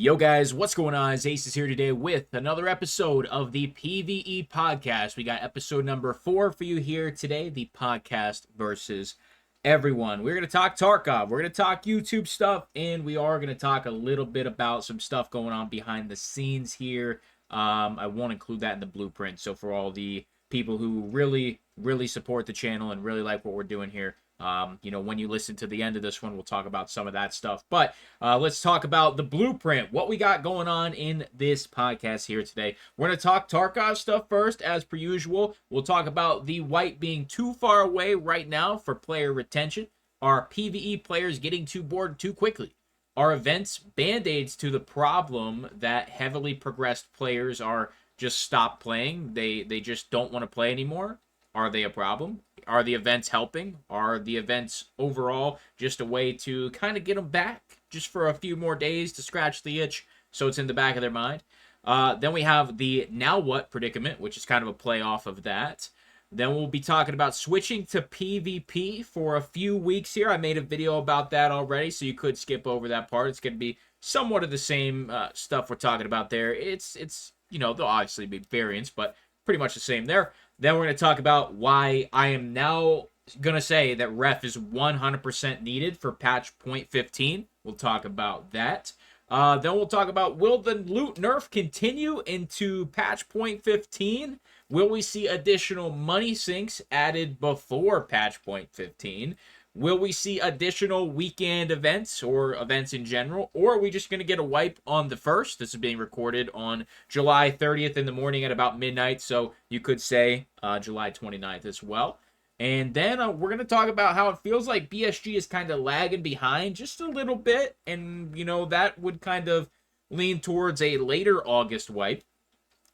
Yo guys, what's going on? Acez here today with another episode of the PVE podcast. We got episode number 4 for you here today, the podcast versus everyone. We're going to talk Tarkov, we're going to talk YouTube stuff, and we are going to talk a little bit about some stuff going on behind the scenes here. I won't include that in the blueprint, so for all the people who really support the channel and really like what we're doing here, when you listen to the end of this one, we'll talk about some of that stuff. But let's talk about the blueprint, what we got going on in this podcast here today. We're going to talk Tarkov stuff first, as per usual. We'll talk about the wipe being too far away right now for player retention. Are PvE players getting too bored too quickly? Are events band-aids to the problem that heavily progressed players are just stop playing? They just don't want to play anymore? Are they a problem? Are the events helping? Are the events overall just a way to kind of get them back just for a few more days to scratch the itch so it's in the back of their mind? Then we have the now what predicament, which is kind of a play off of that. Then we'll be talking about switching to PvP for a few weeks here. I made a video about that already, so you could skip over that part. It's going to be somewhat of the same stuff we're talking about there. It's there'll obviously be variants, but pretty much the same there. Then we're going to talk about why I am now going to say that ref is 100% needed for patch 0.15. We'll talk about that. Then we'll talk about, will the loot nerf continue into patch 0.15? Will we see additional money sinks added before patch 0.15? Will we see additional weekend events or events in general? Or are we just going to get a wipe on the 1st? This is being recorded on July 30th in the morning at about midnight. So you could say July 29th as well. And then we're going to talk about how it feels like BSG is kind of lagging behind just a little bit. And, that would kind of lean towards a later August wipe.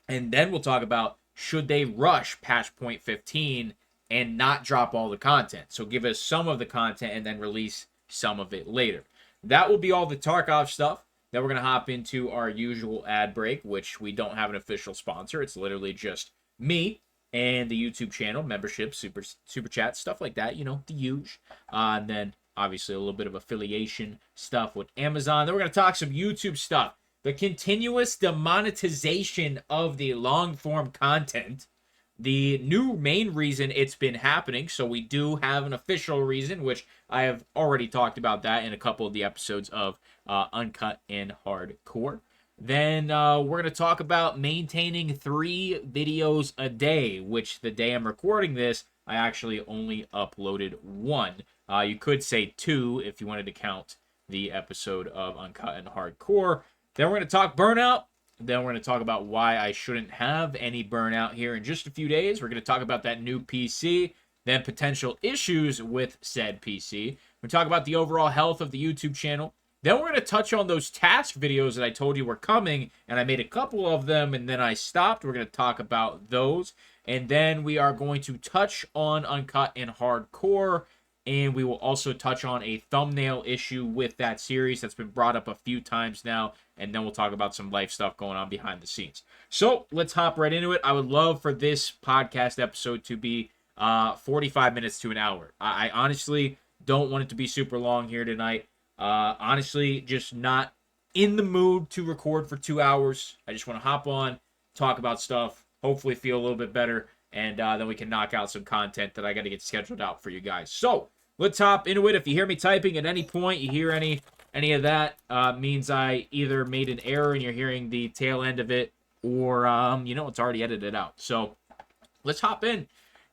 And then we'll talk about, should they rush patch 0.15 and not drop all the content? So give us some of the content and then release some of it later. That will be all the Tarkov stuff. Then we're going to hop into our usual ad break, which we don't have an official sponsor. It's literally just me and the YouTube channel, membership, super chat, stuff like that, the huge. And then obviously a little bit of affiliation stuff with Amazon. Then we're going to talk some YouTube stuff. The continuous demonetization of the long-form content. The new main reason it's been happening, so we do have an official reason, which I have already talked about that in a couple of the episodes of Uncut and Hardcore. Then we're going to talk about maintaining 3 videos a day, which the day I'm recording this, I actually only uploaded 1. You could say 2 if you wanted to count the episode of Uncut and Hardcore. Then we're going to talk burnout. Then we're going to talk about why I shouldn't have any burnout here in just a few days. We're going to talk about that new PC, then potential issues with said PC. We're going to talk about the overall health of the YouTube channel. Then we're going to touch on those task videos that I told you were coming, and I made a couple of them, and then I stopped. We're going to talk about those. And then we are going to touch on Uncut and Hardcore, and we will also touch on a thumbnail issue with that series that's been brought up a few times now. And then we'll talk about some life stuff going on behind the scenes. So let's hop right into it. I would love for this podcast episode to be 45 minutes to an hour. I honestly don't want it to be super long here tonight. Honestly, just not in the mood to record for 2 hours. I just want to hop on, talk about stuff, hopefully feel a little bit better, and then we can knock out some content that I got to get scheduled out for you guys. So let's hop into it. If you hear me typing at any point, you hear any of that, means I either made an error and you're hearing the tail end of it, or, it's already edited out. So let's hop in.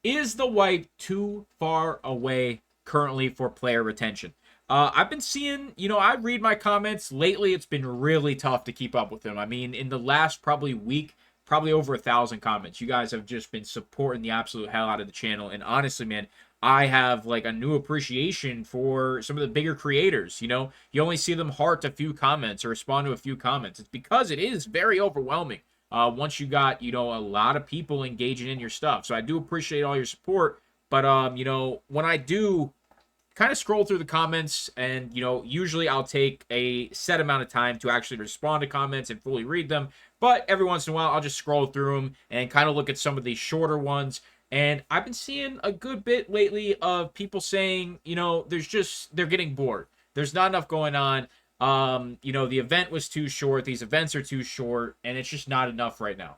Is the wipe too far away currently for player retention? I've been seeing, I read my comments. Lately, it's been really tough to keep up with them. I mean, in the last probably week, probably over 1,000 comments. You guys have just been supporting the absolute hell out of the channel. And honestly, man, I have like a new appreciation for some of the bigger creators. You only see them heart a few comments or respond to a few comments. It's because it is very overwhelming once you got, a lot of people engaging in your stuff. So I do appreciate all your support. But, when I do kind of scroll through the comments and, usually I'll take a set amount of time to actually respond to comments and fully read them. But every once in a while, I'll just scroll through them and kind of look at some of the shorter ones. And I've been seeing a good bit lately of people saying, they're getting bored. There's not enough going on. The event was too short. These events are too short, and it's just not enough right now.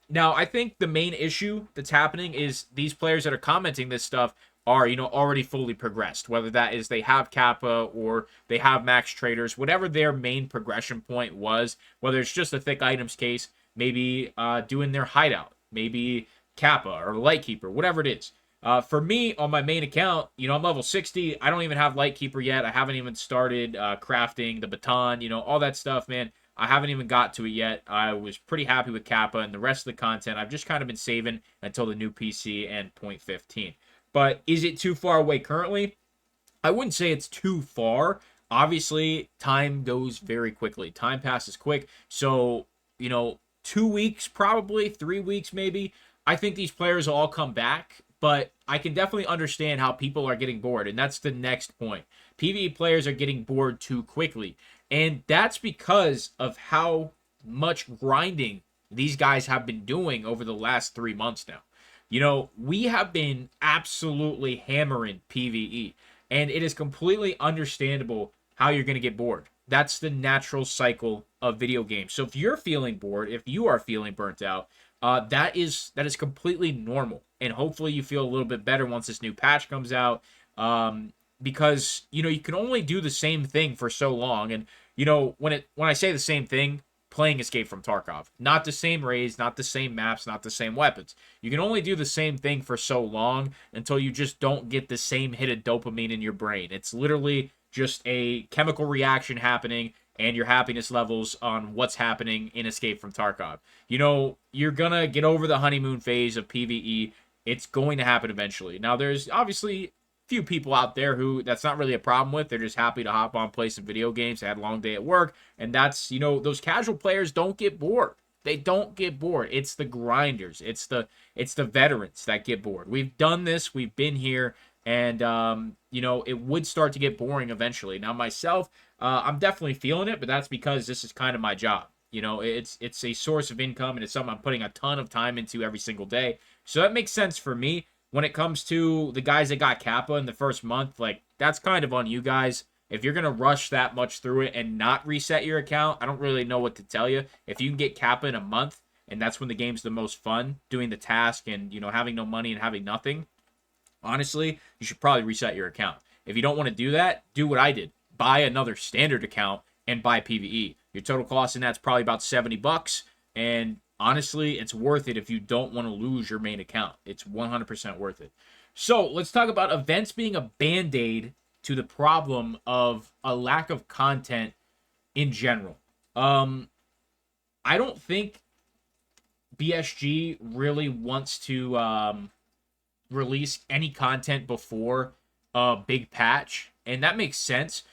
Now I think the main issue that's happening is these players that are commenting this stuff are, already fully progressed. Whether that is they have Kappa or they have max traders, whatever their main progression point was, whether it's just a thick items case, maybe doing their hideout, maybe Kappa or Lightkeeper, whatever it is. For me, on my main account, I'm level 60. I don't even have Lightkeeper yet. I haven't even started crafting the baton, all that stuff, man. I haven't even got to it yet. I was pretty happy with Kappa, and the rest of the content I've just kind of been saving until the new PC and point 15. But is it too far away currently? I wouldn't say it's too far. Obviously, time goes very quickly. Time passes quick. So, 2 weeks, probably 3 weeks, maybe. I think these players will all come back, but I can definitely understand how people are getting bored, and that's the next point. PvE players are getting bored too quickly, and that's because of how much grinding these guys have been doing over the last 3 months now. We have been absolutely hammering PvE, and it is completely understandable how you're going to get bored. That's the natural cycle of video games. So if you're feeling bored, if you are feeling burnt out, that is completely normal, and hopefully you feel a little bit better once this new patch comes out. Because you can only do the same thing for so long, and when I say the same thing, playing Escape from Tarkov, not the same raids, not the same maps, not the same weapons. You can only do the same thing for so long until you just don't get the same hit of dopamine in your brain. It's literally just a chemical reaction happening, and your happiness levels on what's happening in Escape from Tarkov. You're gonna get over the honeymoon phase of PvE. It's going to happen eventually. Now, there's obviously few people out there who that's not really a problem with. They're just happy to hop on, play some video games. They had a long day at work, and that's, those casual players don't get bored. They don't get bored. It's the grinders. It's the veterans that get bored. We've done this. We've been here, and it would start to get boring eventually. Now, myself, I'm definitely feeling it, but that's because this is kind of my job. It's a source of income, and it's something I'm putting a ton of time into every single day. So that makes sense for me. When it comes to the guys that got Kappa in the first month, that's kind of on you guys. If you're going to rush that much through it and not reset your account, I don't really know what to tell you. If you can get Kappa in a month, and that's when the game's the most fun, doing the task and, having no money and having nothing, honestly, you should probably reset your account. If you don't want to do that, do what I did. Buy another standard account and buy PvE. Your total cost in that's probably about $70, and honestly, it's worth it if you don't want to lose your main account. It's 100% worth it. So let's talk about events being a band-aid to the problem of a lack of content in general. I don't think BSG really wants to release any content before a big patch, and that makes sense.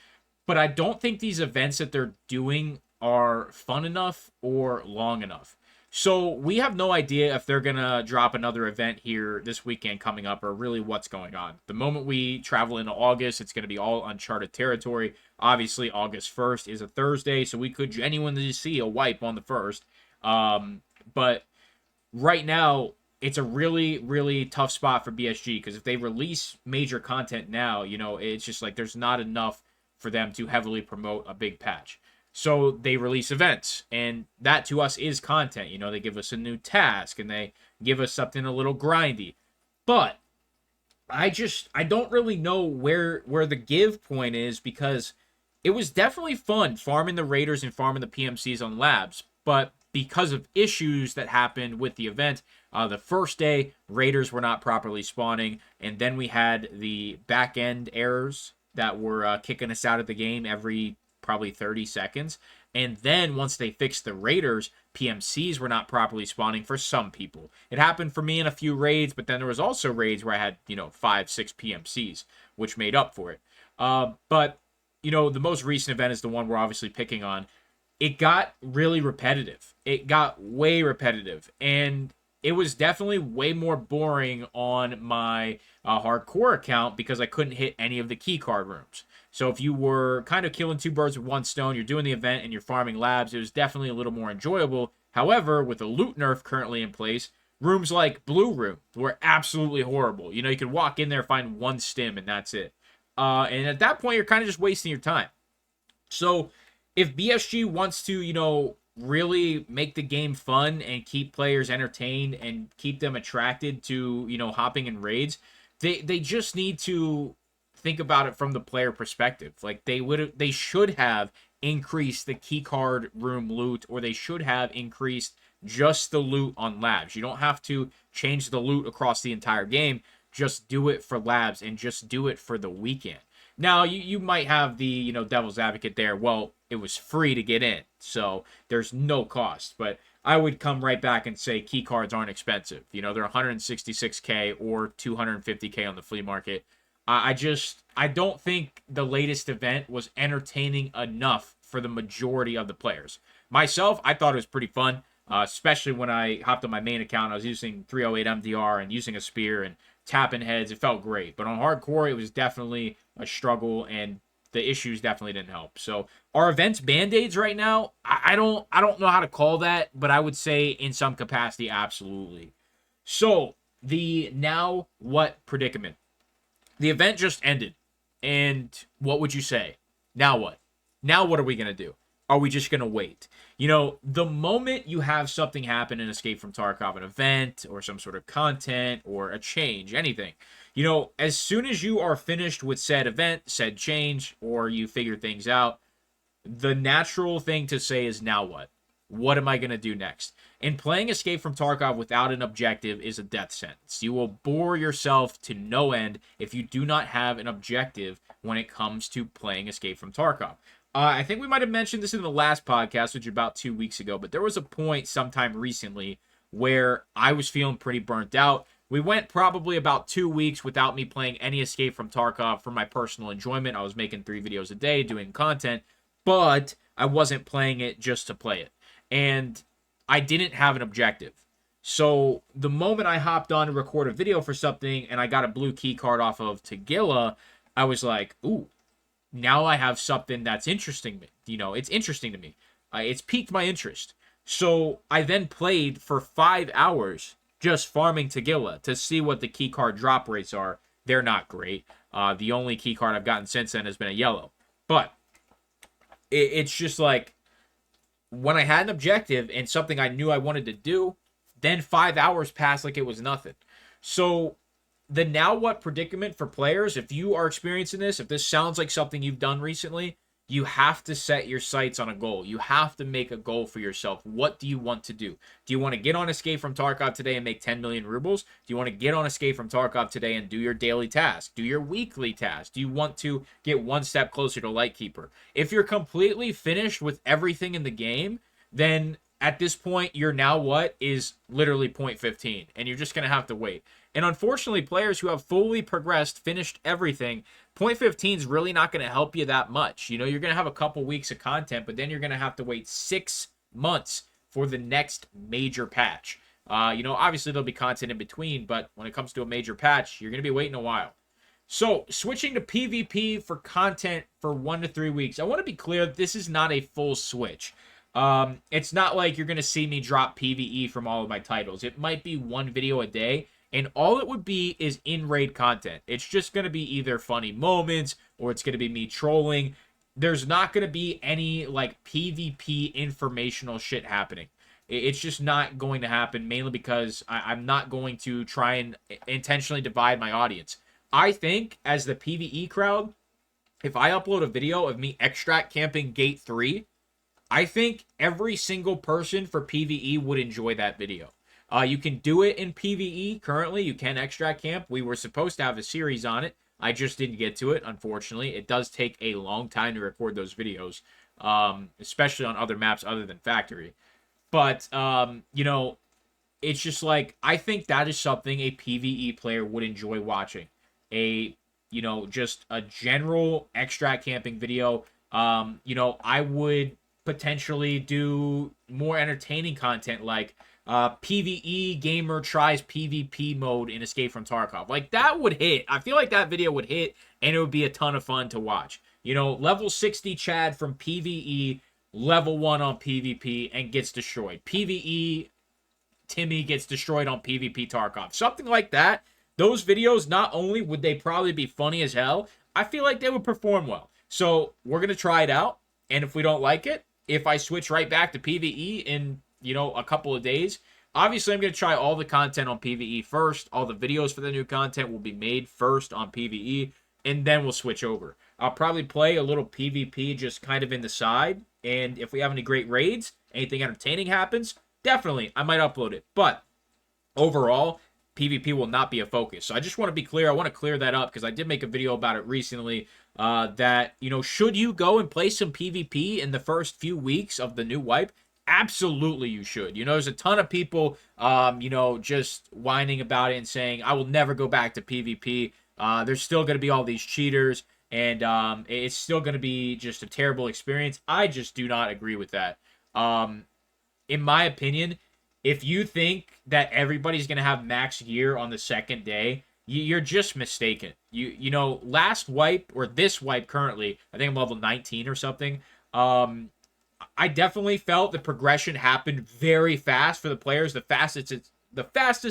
But I don't think these events that they're doing are fun enough or long enough. So we have no idea if they're going to drop another event here this weekend coming up, or really what's going on. The moment we travel into August, it's going to be all uncharted territory. Obviously, August 1st is a Thursday, so we could genuinely see a wipe on the 1st. But right now, it's a really, really tough spot for BSG, because if they release major content now, it's just there's not enough for them to heavily promote a big patch. So they release events, and that to us is content. They give us a new task, and they give us something a little grindy. But I don't really know where the give point is, because it was definitely fun farming the raiders and farming the PMCs on labs. But because of issues that happened with the event, the first day, raiders were not properly spawning, and then we had the back-end errors that were kicking us out of the game every probably 30 seconds. And then once they fixed the raiders, PMCs were not properly spawning for some people. It happened for me in a few raids, but then there was also raids where I had, 5, 6 PMCs, which made up for it. But, the most recent event is the one we're obviously picking on. It got really repetitive. It got way repetitive. And it was definitely way more boring on my hardcore account, because I couldn't hit any of the keycard rooms. So if you were kind of killing two birds with one stone, you're doing the event and you're farming labs, it was definitely a little more enjoyable. However, with the loot nerf currently in place, rooms like Blue Room were absolutely horrible. You could walk in there, find one stim, and that's it. And at that point, you're kind of just wasting your time. So if BSG wants to, really make the game fun and keep players entertained and keep them attracted to, hopping in raids, they just need to think about it from the player perspective. Like they should have increased the keycard room loot, or they should have increased just the loot on labs. You don't have to change the loot across the entire game. Just do it for labs and just do it for the weekend. Now, you might have the, devil's advocate there. Well, it was free to get in, so there's no cost. But I would come right back and say key cards aren't expensive. They're 166K or 250K on the flea market. I don't think the latest event was entertaining enough for the majority of the players. Myself, I thought it was pretty fun, especially when I hopped on my main account. I was using 308 MDR and using a spear and tapping heads. It felt great. But on hardcore, it was definitely a struggle, and the issues definitely didn't help. So are events band-aids right now? I don't know how to call that, but I would say in some capacity, absolutely. So the now what predicament? The event just ended. And what would you say? Now what? Now what are we going to do? Are we just going to wait? The moment you have something happen in Escape from Tarkov, an event or some sort of content or a change, anything, as soon as you are finished with said event, said change, or you figure things out, the natural thing to say is, now what? What am I going to do next? And playing Escape from Tarkov without an objective is a death sentence. You will bore yourself to no end if you do not have an objective when it comes to playing Escape from Tarkov. I think we might have mentioned this in the last podcast, which was about 2 weeks ago, but there was a point sometime recently where I was feeling pretty burnt out. We went probably about 2 weeks without me playing any Escape from Tarkov for my personal enjoyment. I was making 3 videos a day, doing content, but I wasn't playing it just to play it. And I didn't have an objective. So the moment I hopped on to record a video for something and I got a blue key card off of Tagilla, I was like, ooh, now I have something that's interesting. It's interesting to me. It's piqued my interest. So I then played for 5 hours just farming Tagilla to see what the key card drop rates are. They're not great. The only key card I've gotten since then has been a yellow. But it's just like, when I had an objective and something I knew I wanted to do, then 5 hours passed like it was nothing. So the now what predicament for players, if you are experiencing this, if this sounds like something you've done recently, you have to set your sights on a goal. You have to make a goal for yourself. What do you want to do? Do you want to get on Escape from Tarkov today and make 10 million rubles? Do you want to get on Escape from Tarkov today and do your daily task? Do your weekly task? Do you want to get one step closer to Lightkeeper? If you're completely finished with everything in the game, then at this point, your now what is literally 0.15, and you're just going to have to wait. And unfortunately, players who have fully progressed, finished everything, 0.15 is really not going to help you that much. You're going to have a couple weeks of content, but then you're going to have to wait 6 months for the next major patch. Obviously there'll be content in between, but when it comes to a major patch, you're going to be waiting a while. So, switching to PvP for content for 1 to 3 weeks. I want to be clear, this is not a full switch. It's not like you're going to see me drop PvE from all of my titles. It might be 1 video a day, and all it would be is in-raid content. It's just going to be either funny moments, or it's going to be me trolling. There's not going to be any, PvP informational shit happening. It's just not going to happen, mainly because I'm not going to try and intentionally divide my audience. I think, as the PvE crowd, if I upload a video of me extract camping Gate 3, I think every single person for PvE would enjoy that video. You can do it in PvE currently. You can extract camp. We were supposed to have a series on it. I just didn't get to it, unfortunately. It does take a long time to record those videos, especially on other maps other than Factory. But, it's just I think that is something a PvE player would enjoy watching. Just a general extract camping video. I would potentially do more entertaining content like PvE gamer tries PvP mode in Escape from Tarkov. That would hit. I feel like that video would hit, and it would be a ton of fun to watch. Level 60 Chad from PvE, level 1 on PvP, and gets destroyed. PvE Timmy gets destroyed on PvP Tarkov. Something like that. Those videos, not only would they probably be funny as hell, I feel like they would perform well. So we're going to try it out. And if we don't like it, if I switch right back to PvE in, a couple of days, obviously I'm going to try all the content on PvE first. All the videos for the new content will be made first on PvE, and then we'll switch over. I'll probably play a little PvP just kind of in the side, and if we have any great raids, anything entertaining happens, definitely I might upload it. But overall, PvP will not be a focus. So I just want to be clear. I want to clear that up because I did make a video about it recently. That, should you go and play some PvP in the first few weeks of the new wipe? Absolutely you should. There's a ton of people, just whining about it and saying, I will never go back to PvP. There's still going to be all these cheaters, and it's still going to be just a terrible experience. I just do not agree with that. In my opinion, if you think that everybody's going to have max gear on the second day, you're just mistaken. Last wipe, or this wipe currently, I think I'm level 19 or something. I definitely felt the progression happened very fast for the players, the fastest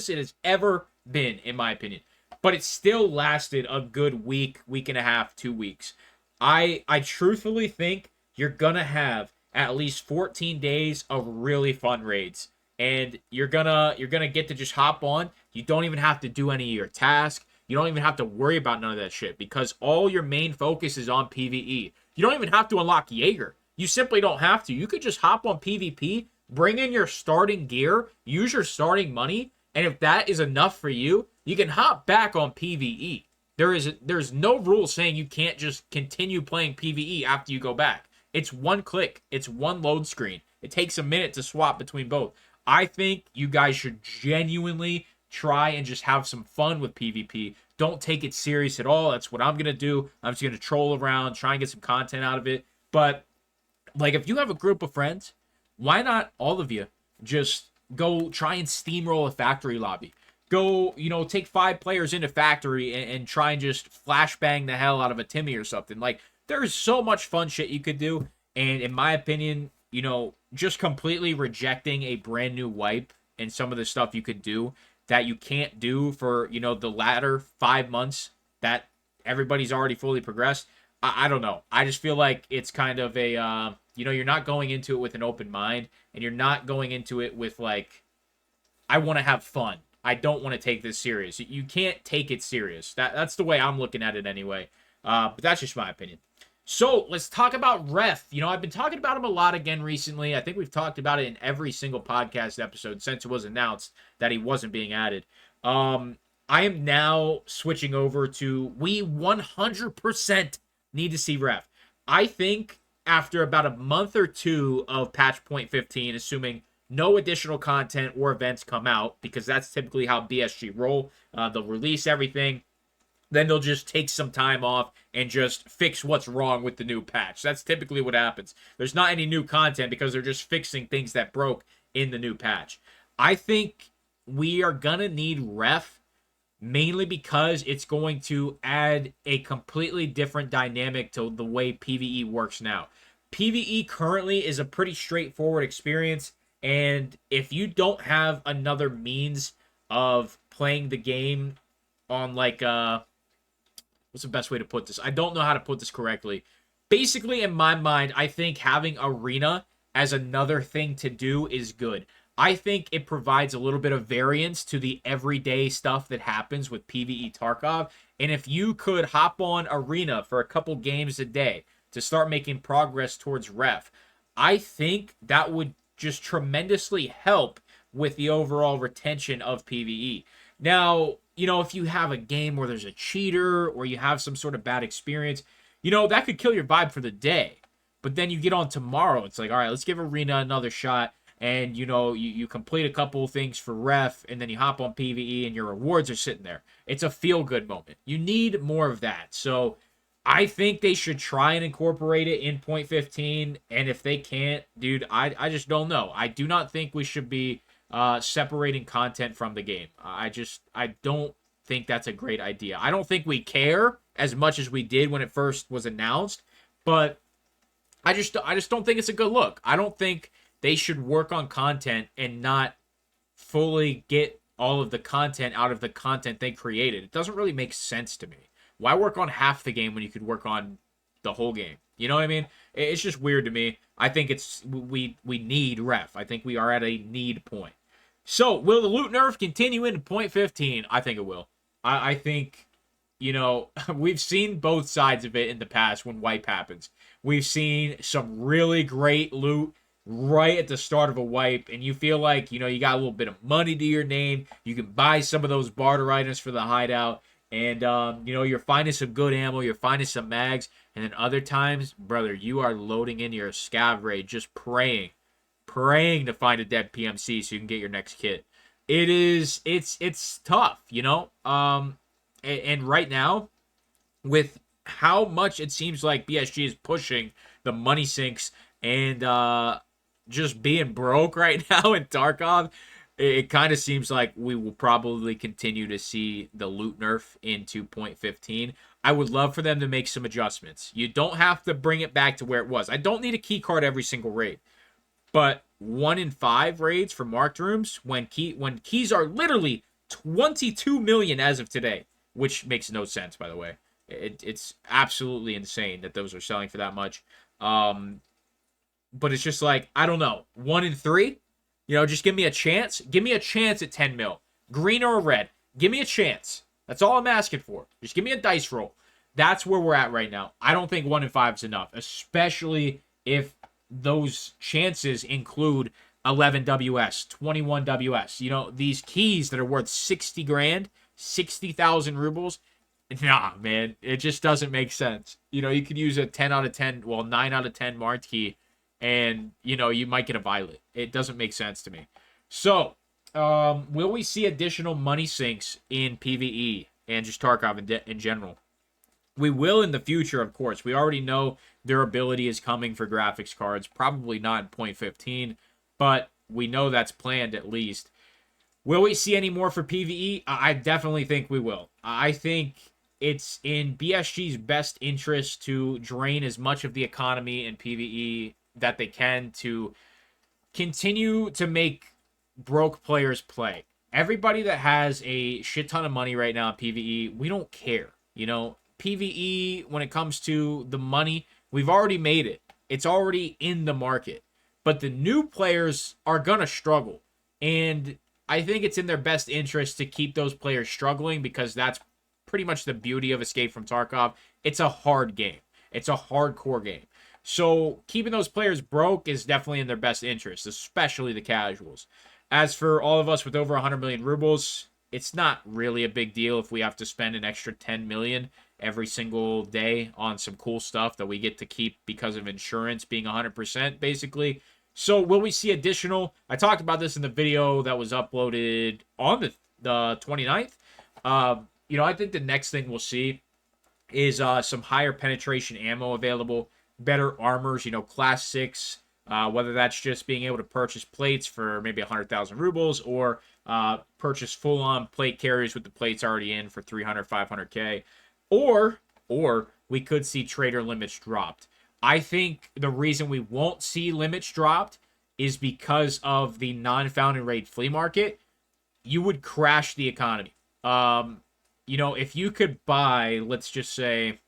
it has ever been, in my opinion. But it still lasted a good week and a half, 2 weeks. I truthfully think you're gonna have at least 14 days of really fun raids. And you're gonna get to just hop on. You don't even have to do any of your tasks. You don't even have to worry about none of that shit because all your main focus is on PvE. You don't even have to unlock Jaeger. You simply don't have to. You could just hop on PvP, bring in your starting gear, use your starting money, and if that is enough for you, you can hop back on PvE. There's no rule saying you can't just continue playing PvE after you go back. It's one click. It's one load screen. It takes a minute to swap between both. I think you guys should genuinely try and just have some fun with PvP. Don't take it serious at all. That's what I'm going to do. I'm just going to troll around, try and get some content out of it. But, if you have a group of friends, why not all of you just go try and steamroll a factory lobby? Go, take 5 players into factory and try and just flashbang the hell out of a Timmy or something. There's so much fun shit you could do. And in my opinion, just completely rejecting a brand new wipe and some of the stuff you could do that you can't do for, the latter 5 months that everybody's already fully progressed. I don't know. I just feel like it's kind of a, you're not going into it with an open mind, and you're not going into it with I want to have fun. I don't want to take this serious. You can't take it serious. That's the way I'm looking at it anyway. But that's just my opinion. So let's talk about Ref. I've been talking about him a lot again recently. I think we've talked about it in every single podcast episode since it was announced that he wasn't being added. I am now switching over to we 100% need to see Ref. I think after about a month or two of patch point 15, assuming no additional content or events come out, because that's typically how BSG roll. They'll release everything. Then they'll just take some time off and just fix what's wrong with the new patch. That's typically what happens. There's not any new content because they're just fixing things that broke in the new patch. I think we are going to need Ref mainly because it's going to add a completely different dynamic to the way PvE works now. PvE currently is a pretty straightforward experience, and if you don't have another means of playing the game on what's the best way to put this? I don't know how to put this correctly. Basically, in my mind, I think having Arena as another thing to do is good. I think it provides a little bit of variance to the everyday stuff that happens with PvE Tarkov. And if you could hop on Arena for a couple games a day to start making progress towards Ref, I think that would just tremendously help with the overall retention of PvE. Now, if you have a game where there's a cheater or you have some sort of bad experience, that could kill your vibe for the day. But then you get on tomorrow, it's like, all right, let's give Arena another shot. And, you complete a couple of things for Ref, and then you hop on PvE and your rewards are sitting there. It's a feel-good moment. You need more of that. So I think they should try and incorporate it in point 15. And if they can't, dude, I just don't know. I do not think we should be separating content from the game. I don't think that's a great idea. I don't think we care as much as we did when it first was announced, but I just don't think it's a good look. I don't think they should work on content and not fully get all of the content out of the content they created. It doesn't really make sense to me. Why work on half the game when you could work on the whole game? You know what I mean? It's just weird to me. I think we need ref. I think we are at a need point. So, will the loot nerf continue into point 15? I think it will. I think, we've seen both sides of it in the past when wipe happens. We've seen some really great loot right at the start of a wipe, and you feel like, you got a little bit of money to your name. You can buy some of those barter items for the hideout, and, you're finding some good ammo, you're finding some mags, and then other times, brother, you are loading in your scav raid, just praying to find a dead PMC so you can get your next kit. It's tough, and right now, with how much it seems like BSG is pushing the money sinks and just being broke right now in Tarkov, it kind of seems like we will probably continue to see the loot nerf into point 15. I would love for them to make some adjustments. You don't have to bring it back to where it was. I don't need a key card every single raid. But 1 in 5 raids for marked rooms, when keys are literally 22 million as of today, which makes no sense, by the way. It's absolutely insane that those are selling for that much. But it's just like, I don't know. 1 in 3? Just give me a chance. Give me a chance at 10 mil. Green or red. Give me a chance. That's all I'm asking for. Just give me a dice roll. That's where we're at right now. I don't think 1 in 5 is enough, especially if those chances include 11 WS, 21 WS. These keys that are worth 60 grand, 60,000 rubles. Nah, man, it just doesn't make sense. You could use a 10 out of 10, 9 out of 10 marked key, and, you might get a violet. It doesn't make sense to me. So, will we see additional money sinks in PvE and just Tarkov in general? We will in the future, of course. We already know durability is coming for graphics cards. Probably not in point 15, but we know that's planned at least. Will we see any more for PvE? I definitely think we will. I think it's in BSG's best interest to drain as much of the economy in PvE that they can to continue to make broke players play. Everybody that has a shit ton of money right now in PvE, we don't care. PvE, when it comes to the money, we've already made it. It's already in the market. But the new players are going to struggle. And I think it's in their best interest to keep those players struggling, because that's pretty much the beauty of Escape from Tarkov. It's a hard game. It's a hardcore game. So keeping those players broke is definitely in their best interest, especially the casuals. As for all of us with over 100 million rubles, it's not really a big deal if we have to spend an extra 10 million every single day on some cool stuff that we get to keep because of insurance being 100%, basically. So will we see additional? I talked about this in the video that was uploaded on the 29th. I think the next thing we'll see is some higher penetration ammo available, better armors, class 6, whether that's just being able to purchase plates for maybe 100,000 rubles, or purchase full-on plate carriers with the plates already in for 300, 500k. Or we could see trader limits dropped. I think the reason we won't see limits dropped is because of the non-found and raid flea market. You would crash the economy. If you could buy, let's just say,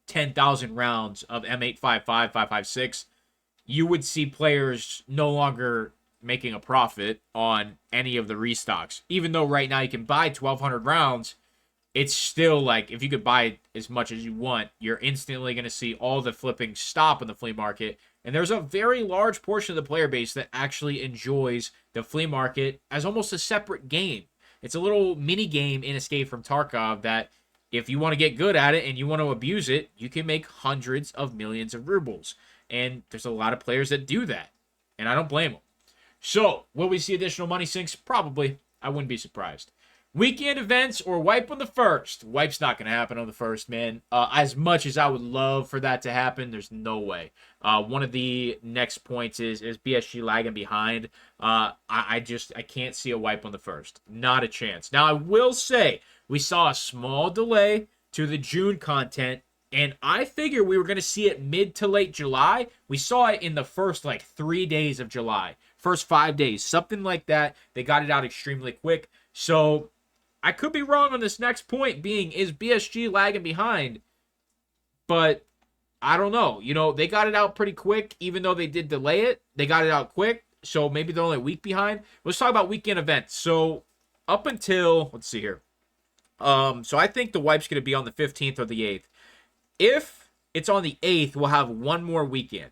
10,000 rounds of M855, 556, you would see players no longer making a profit on any of the restocks. Even though right now you can buy 1,200 rounds, it's still like, if you could buy as much as you want, you're instantly going to see all the flipping stop in the flea market. And there's a very large portion of the player base that actually enjoys the flea market as almost a separate game. It's a little mini game in Escape from Tarkov that, if you want to get good at it and you want to abuse it, you can make hundreds of millions of rubles. And there's a lot of players that do that. And I don't blame them. So, will we see additional money sinks? Probably. I wouldn't be surprised. Weekend events or wipe on the 1st? Wipe's not going to happen on the 1st, man. As much as I would love for that to happen, there's no way. One of the next points is BSG lagging behind. I can't see a wipe on the 1st. Not a chance. Now, I will say, we saw a small delay to the June content, and I figure we were going to see it mid to late July. We saw it in the first, 3 days of July. First 5 days, something like that. They got it out extremely quick. So, I could be wrong on this next point being, is BSG lagging behind? But I don't know. They got it out pretty quick, even though they did delay it. They got it out quick, so maybe they're only a week behind. Let's talk about weekend events. So up until, let's see here. So I think the wipe's going to be on the 15th or the 8th. If it's on the 8th, we'll have one more weekend.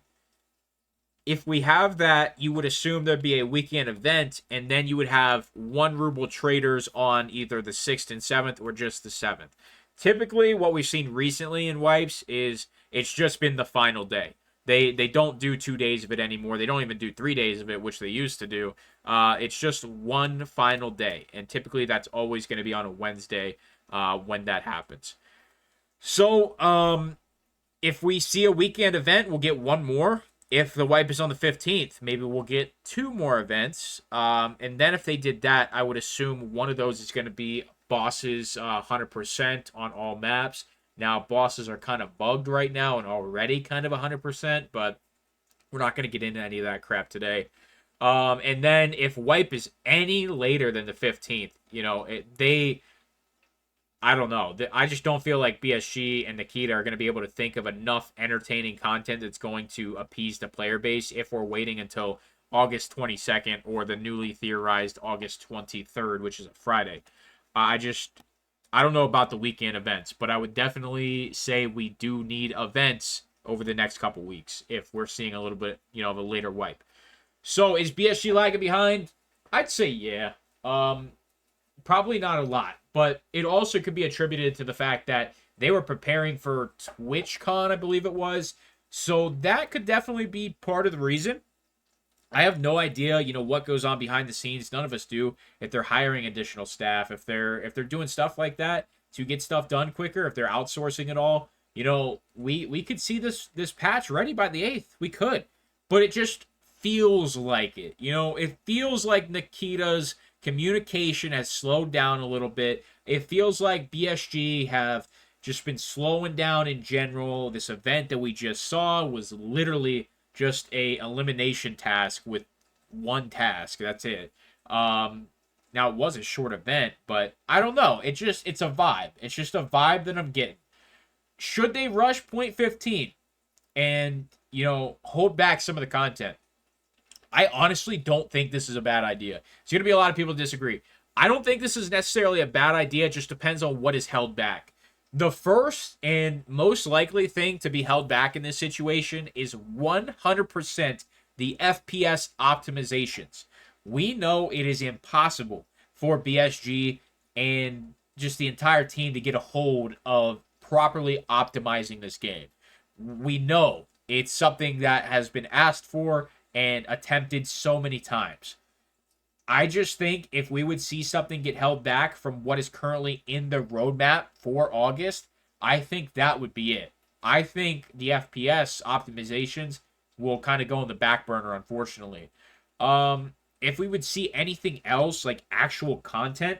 If we have that, you would assume there'd be a weekend event, and then you would have 1 ruble traders on either the 6th and 7th or just the 7th. Typically, what we've seen recently in wipes is it's just been the final day. They don't do 2 days of it anymore. They don't even do 3 days of it, which they used to do. It's just one final day, and typically that's always going to be on a Wednesday when that happens. So, if we see a weekend event, we'll get one more. If the wipe is on the 15th, maybe we'll get 2 more events. And then if they did that, I would assume one of those is going to be bosses 100% on all maps. Now, bosses are kind of bugged right now and already kind of 100%, but we're not going to get into any of that crap today. And then if wipe is any later than the 15th, I don't know. I just don't feel like BSG and Nikita are going to be able to think of enough entertaining content that's going to appease the player base if we're waiting until August 22nd or the newly theorized August 23rd, which is a Friday. I don't know about the weekend events, but I would definitely say we do need events over the next couple weeks if we're seeing a little bit, of a later wipe. So is BSG lagging behind? I'd say yeah. Probably not a lot, but it also could be attributed to the fact that they were preparing for TwitchCon, I believe it was. So that could definitely be part of the reason. I have no idea, what goes on behind the scenes. None of us do. If they're hiring additional staff, if they're doing stuff like that to get stuff done quicker, if they're outsourcing it all, we could see this patch ready by the 8th. We could, but it just feels like it. It feels like Nikita's communication has slowed down a little bit. It feels like BSG have just been slowing down in general. This event that we just saw was literally just a elimination task with one task. That's it. Now it was a short event, but I don't know. It's a vibe. It's just a vibe that I'm getting. Should they rush point 15 and, hold back some of the content? I honestly don't think this is a bad idea. There's going to be a lot of people disagree. I don't think this is necessarily a bad idea. It just depends on what is held back. The first and most likely thing to be held back in this situation is 100% the FPS optimizations. We know it is impossible for BSG and just the entire team to get a hold of properly optimizing this game. We know it's something that has been asked for and attempted so many times. I just think if we would see something get held back from what is currently in the roadmap for August, I think that would be it. I think the FPS optimizations will kind of go on the back burner, unfortunately. If we would see anything else, like actual content,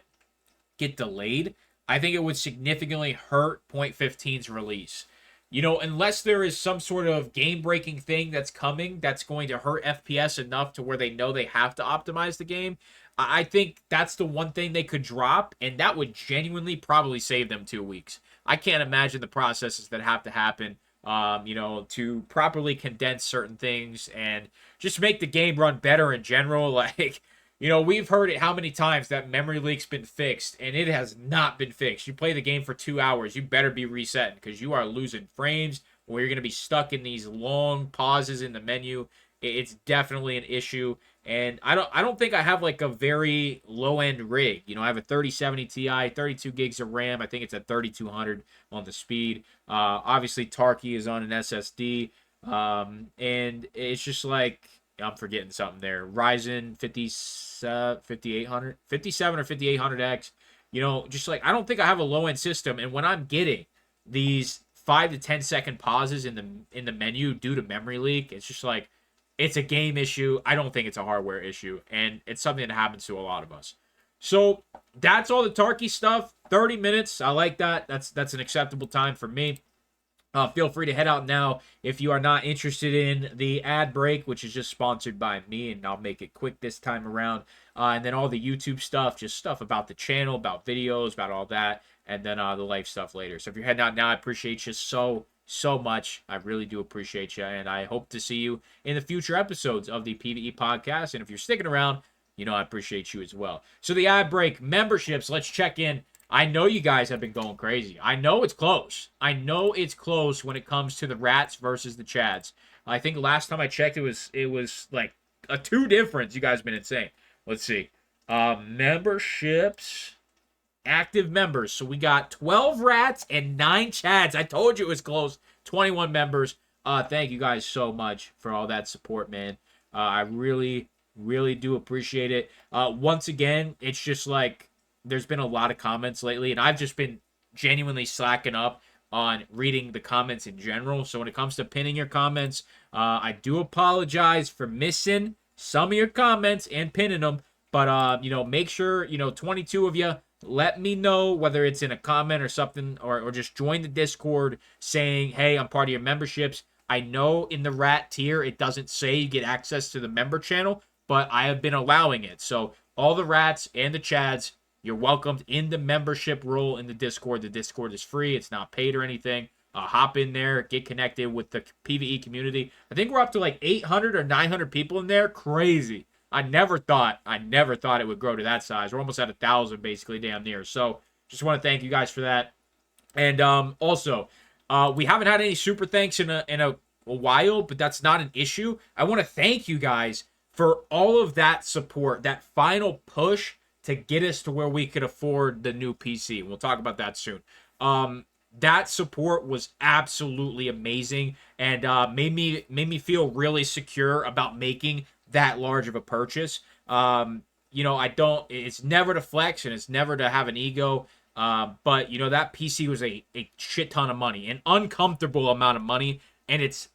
get delayed, I think it would significantly hurt Point 15's release. Unless there is some sort of game-breaking thing that's coming that's going to hurt FPS enough to where they know they have to optimize the game, I think that's the one thing they could drop, and that would genuinely probably save them 2 weeks. I can't imagine the processes that have to happen, to properly condense certain things and just make the game run better in general. Like, we've heard it how many times that memory leak's been fixed, and it has not been fixed. You play the game for 2 hours, you better be resetting because you are losing frames or you're going to be stuck in these long pauses in the menu. It's definitely an issue, and I don't think I have like a very low-end rig. I have a 3070 Ti, 32 gigs of RAM. I think it's at 3200 on the speed. Obviously, Tarkov is on an SSD, and it's just like, I'm forgetting something there. Ryzen 5800, 57 or 5800X. Just like, I don't think I have a low-end system. And when I'm getting these 5 to 10 second pauses in the menu due to memory leak, it's just like, it's a game issue. I don't think it's a hardware issue. And it's something that happens to a lot of us. So that's all the Tarky stuff. 30 minutes. I like that. That's an acceptable time for me. Feel free to head out now if you are not interested in the ad break, which is just sponsored by me, and I'll make it quick this time around. And then all the YouTube stuff, just stuff about the channel, about videos, about all that, and then the life stuff later. So if you're heading out now, I appreciate you so, so much. I really do appreciate you, and I hope to see you in the future episodes of the PvE podcast. And if you're sticking around, I appreciate you as well. So the ad break memberships, let's check in. I know you guys have been going crazy. I know it's close. I know it's close when it comes to the Rats versus the Chads. I think last time I checked, it was like a 2 difference. You guys have been insane. Let's see. Memberships. Active members. So we got 12 Rats and 9 Chads. I told you it was close. 21 members. Thank you guys so much for all that support, man. I really, really do appreciate it. Once again, it's just like there's been a lot of comments lately, and I've just been genuinely slacking up on reading the comments in general. So when it comes to pinning your comments, I do apologize for missing some of your comments and pinning them. But, make sure, 22 of you, let me know whether it's in a comment or something, or just join the Discord saying, hey, I'm part of your memberships. I know in the Rat tier, it doesn't say you get access to the member channel, but I have been allowing it. So all the Rats and the Chads, you're welcomed in the membership role in the Discord. The Discord is free. It's not paid or anything. Hop in there, get connected with the PvE community. I think we're up to like 800 or 900 people in there. Crazy. I never thought it would grow to that size. We're almost at 1,000, basically, damn near. So just want to thank you guys for that. And also, we haven't had any super thanks in a while, but that's not an issue. I want to thank you guys for all of that support, that final push to get us to where we could afford the new PC. We'll talk about that soon. That support was absolutely amazing, and made me feel really secure about making that large of a purchase. It's never to flex and it's never to have an ego. But that PC was a shit ton of money, an uncomfortable amount of money. And it's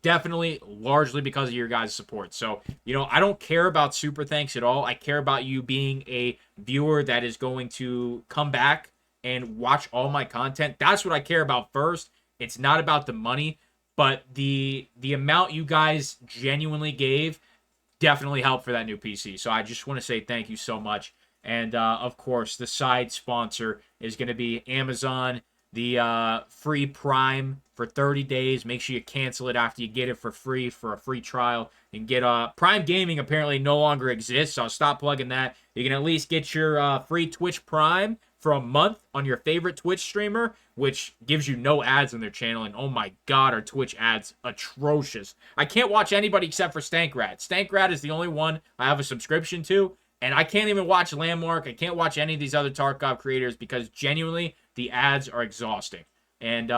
definitely largely because of your guys' support. So, I don't care about super thanks at all. I care about you being a viewer that is going to come back and watch all my content. That's what I care about first. It's not about the money. But the amount you guys genuinely gave definitely helped for that new PC. So I just want to say thank you so much. And, of course, the side sponsor is going to be Amazon, the free Prime for 30 days. Make sure you cancel it after you get it for free for a free trial. And get Prime Gaming apparently no longer exists, so I'll stop plugging that. You can at least get your free Twitch Prime for a month on your favorite Twitch streamer, which gives you no ads on their channel. And oh my god, our Twitch ads atrocious. I can't watch anybody except for Stankrat. Stankrat is the only one I have a subscription to, and I can't even watch Landmark. I can't watch any of these other Tarkov creators because genuinely the ads are exhausting. And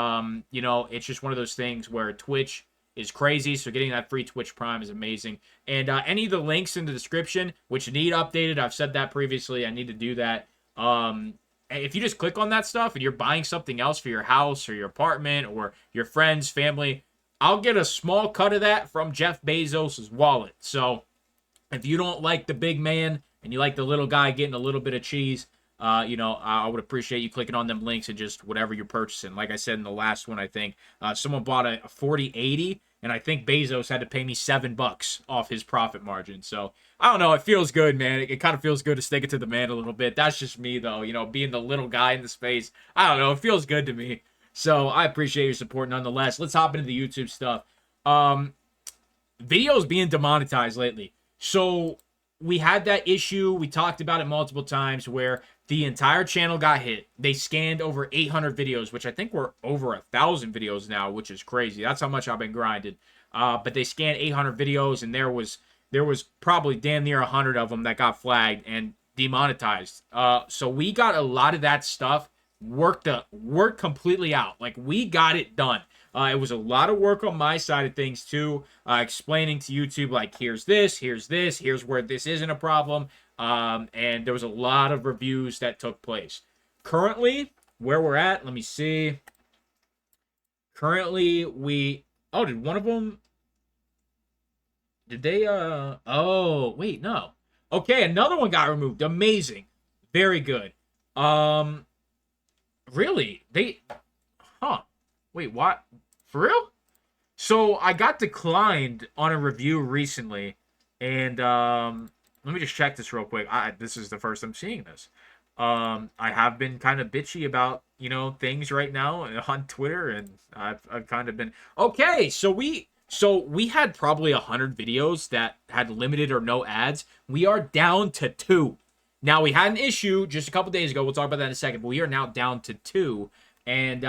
it's just one of those things where Twitch is crazy, so getting that free Twitch Prime is amazing. And any of the links in the description, which need updated, I've said that previously, I need to do that. If you just click on that stuff and you're buying something else for your house or your apartment or your friends, family, I'll get a small cut of that from Jeff Bezos' wallet. So if you don't like the big man and you like the little guy getting a little bit of cheese, I would appreciate you clicking on them links and just whatever you're purchasing. Like I said in the last one, I think someone bought a 4080, and I think Bezos had to pay me $7 off his profit margin. So I don't know. It feels good, man. It kind of feels good to stick it to the man a little bit. That's just me, though. Being the little guy in the space. I don't know. It feels good to me. So I appreciate your support nonetheless. Let's hop into the YouTube stuff. Videos being demonetized lately. So we had that issue. We talked about it multiple times where the entire channel got hit. They scanned over 800 videos, which I think we're over 1,000 videos now, which is crazy. That's how much I've been grinding. But they scanned 800 videos, and there was probably damn near 100 of them that got flagged and demonetized. So we got a lot of that stuff worked completely out. Like, we got it done. It was a lot of work on my side of things too, explaining to YouTube, like, here's where this isn't a problem. And there was a lot of reviews that took place. Where we're at, let me see. Currently, did one of them, did they, oh, wait, no. Okay, another one got removed. Amazing. Very good. Really? Wait, what? For real? So, I got declined on a review recently, and, let me just check this real quick. This is the first I'm seeing this. I have been kind of bitchy about, things right now on Twitter, and I've kind of been okay. So we had probably 100 videos that had limited or no ads. We are down to 2. Now we had an issue just a couple days ago. We'll talk about that in a second, but we are now down to 2. And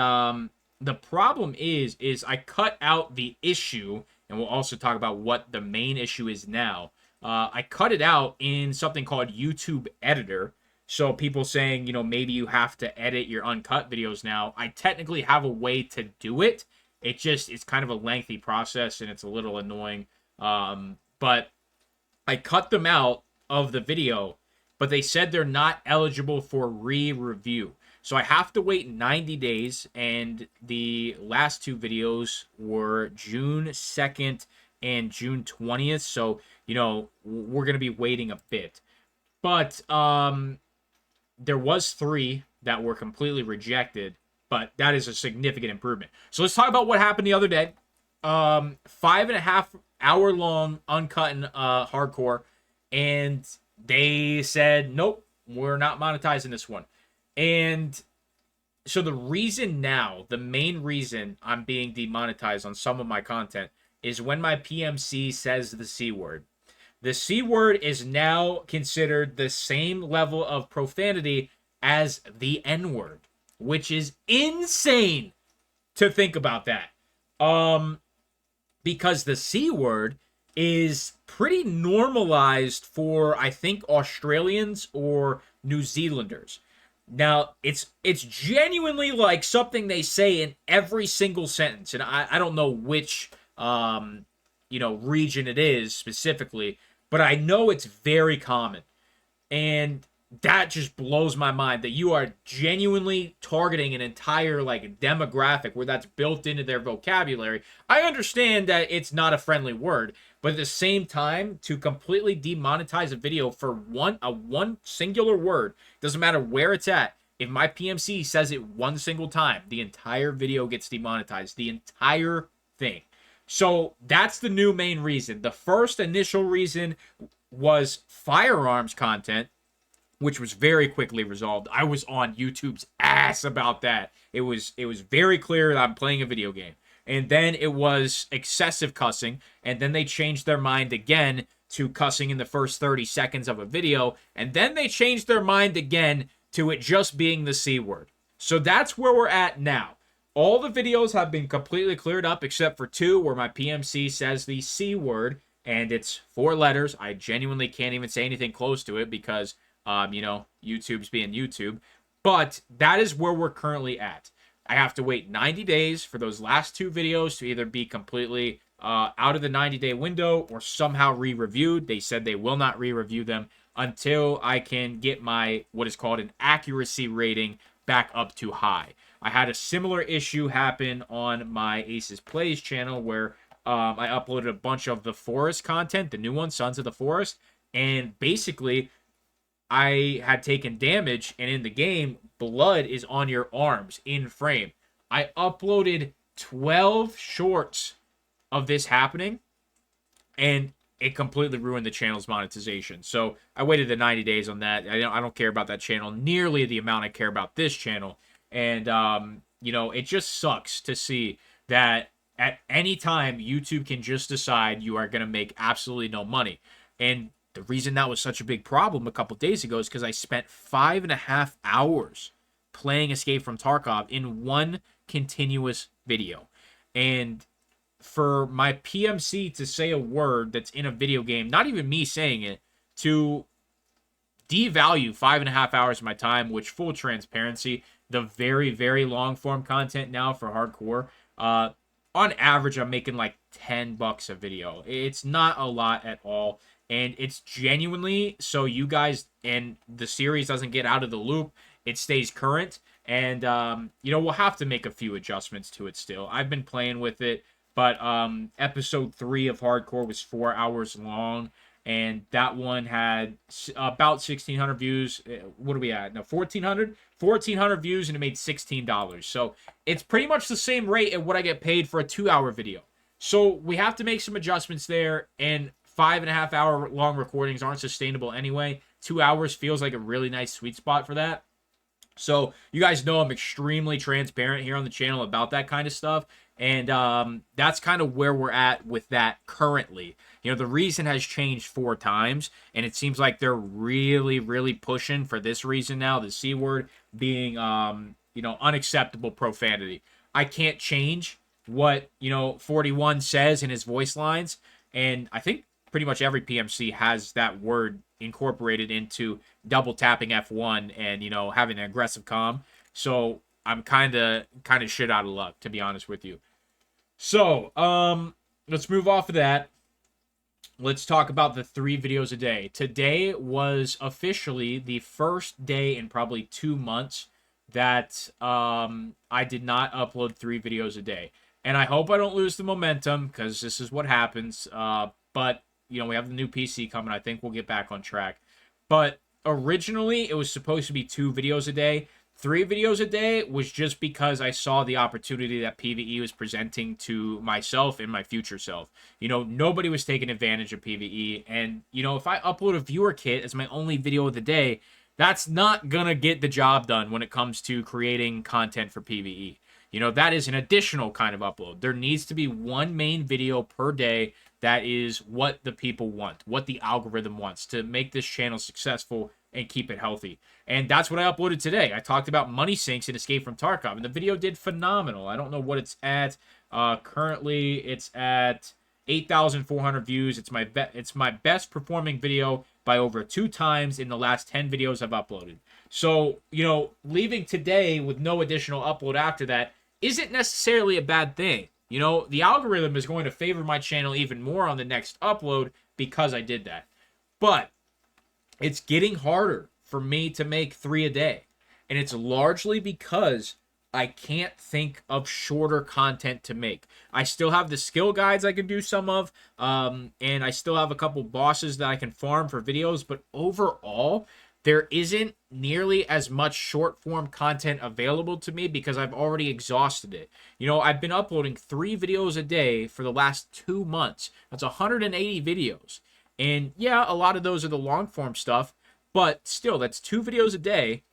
the problem is I cut out the issue, and we'll also talk about what the main issue is now. I cut it out in something called YouTube Editor. So people saying, maybe you have to edit your uncut videos now. I technically have a way to do it. It's kind of a lengthy process, and it's a little annoying. But I cut them out of the video, but they said they're not eligible for re-review. So I have to wait 90 days, and the last 2 videos were June 2nd and June 20th. So, we're going to be waiting a bit. But there was 3 that were completely rejected, but that is a significant improvement. So let's talk about what happened the other day. 5.5 hour long uncut and hardcore, and they said, nope, we're not monetizing this one. And so the main reason I'm being demonetized on some of my content is when my PMC says the C word. The C word is now considered the same level of profanity as the N word, which is insane to think about that. Because the C word is pretty normalized for, I think, Australians or New Zealanders. Now, it's genuinely like something they say in every single sentence, and I don't know which region it is specifically, but I know it's very common. And that just blows my mind that you are genuinely targeting an entire demographic where that's built into their vocabulary. I understand that it's not a friendly word, but at the same time, to completely demonetize a video for one singular word, doesn't matter where it's at. If my PMC says it one single time, the entire video gets demonetized. The entire thing. So that's the new main reason. The first initial reason was firearms content, which was very quickly resolved. I was on YouTube's ass about that. It was very clear that I'm playing a video game. And then it was excessive cussing, and then they changed their mind again to cussing in the first 30 seconds of a video, and then they changed their mind again to it just being the C word. So that's where we're at now. All the videos have been completely cleared up except for 2 where my PMC says the C word, and it's 4 letters. I genuinely can't even say anything close to it because, YouTube's being YouTube. But that is where we're currently at. I have to wait 90 days for those last 2 videos to either be completely out of the 90-day window or somehow re-reviewed. They said they will not re-review them until I can get my, what is called an accuracy rating, back up to high. I had a similar issue happen on my Acez Plays channel where I uploaded a bunch of the Forest content, the new one, Sons of the Forest, and basically I had taken damage, and in the game, blood is on your arms in frame. I uploaded 12 shorts of this happening, and it completely ruined the channel's monetization. So I waited the 90 days on that. I don't care about that channel nearly the amount I care about this channel. And, it just sucks to see that at any time YouTube can just decide you are going to make absolutely no money. And the reason that was such a big problem a couple days ago is because I spent 5.5 hours playing Escape from Tarkov in one continuous video. And for my PMC to say a word that's in a video game, not even me saying it, to devalue 5.5 hours of my time, which, full transparency, the very, very long form content now for hardcore, on average, I'm making like $10 a video. It's not a lot at all. And it's genuinely so you guys and the series doesn't get out of the loop. It stays current. And, we'll have to make a few adjustments to it still. I've been playing with it. But episode 3 of Hardcore was 4 hours long. And that one had about 1,600 views. What are we at? No, 1,400? 1,400 views, and it made $16. So it's pretty much the same rate at what I get paid for a 2-hour video. So we have to make some adjustments there. And 5.5 hour long recordings aren't sustainable anyway. 2 hours feels like a really nice sweet spot for that. So you guys know I'm extremely transparent here on the channel about that kind of stuff. And that's kind of where we're at with that currently. You know, the reason has changed 4 times, and it seems like they're really, really pushing for this reason now, the C word being, you know, unacceptable profanity. I can't change what, you know, 41 says in his voice lines, and I think pretty much every PMC has that word incorporated into double tapping F1 and, you know, having an aggressive comm. So I'm kind of shit out of luck, to be honest with you. So let's move off of that. Let's talk about the 3 videos a day. Today was officially the first day in probably 2 months that I did not upload 3 videos a day. And I hope I don't lose the momentum, because this is what happens. But, you know, we have the new PC coming. I think we'll get back on track. But originally, it was supposed to be 2 videos a day. 3 videos a day was just because I saw the opportunity that PvE was presenting to myself and my future self. You know, nobody was taking advantage of PvE. And, you know, if I upload a viewer kit as my only video of the day, that's not gonna get the job done when it comes to creating content for PvE. You know, that is an additional kind of upload. There needs to be 1 main video per day that is what the people want, what the algorithm wants to make this channel successful and keep it healthy. And that's what I uploaded today. I talked about money sinks and Escape from Tarkov, and the video did phenomenal. I don't know what it's at. Currently, it's at 8,400 views. It's my best performing video by over 2 times in the last 10 videos I've uploaded. So, you know, leaving today with no additional upload after that isn't necessarily a bad thing. You know, the algorithm is going to favor my channel even more on the next upload because I did that. But it's getting harder for me to make 3 a day. And it's largely because I can't think of shorter content to make. I still have the skill guides I can do some of, and I still have a couple bosses that I can farm for videos, but overall, there isn't nearly as much short form content available to me because I've already exhausted it. You know, I've been uploading 3 videos a day for the last 2 months. That's 180 videos. And yeah, a lot of those are the long form stuff, but still, that's 2 videos a day.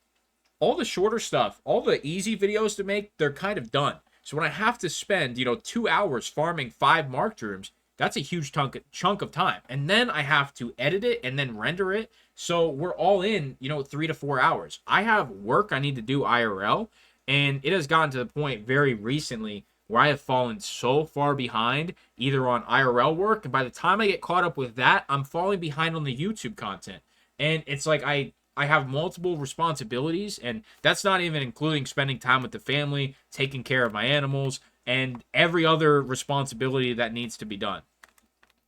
All the shorter stuff, all the easy videos to make, they're kind of done. So when I have to spend, you know, 2 hours farming 5 marked rooms, that's a huge chunk of time. And then I have to edit it and then render it. So we're all in, you know, 3 to 4 hours. I have work I need to do IRL, and it has gotten to the point very recently where I have fallen so far behind either on IRL work, and by the time I get caught up with that, I'm falling behind on the YouTube content. And it's like I have multiple responsibilities, and that's not even including spending time with the family, taking care of my animals, and every other responsibility that needs to be done.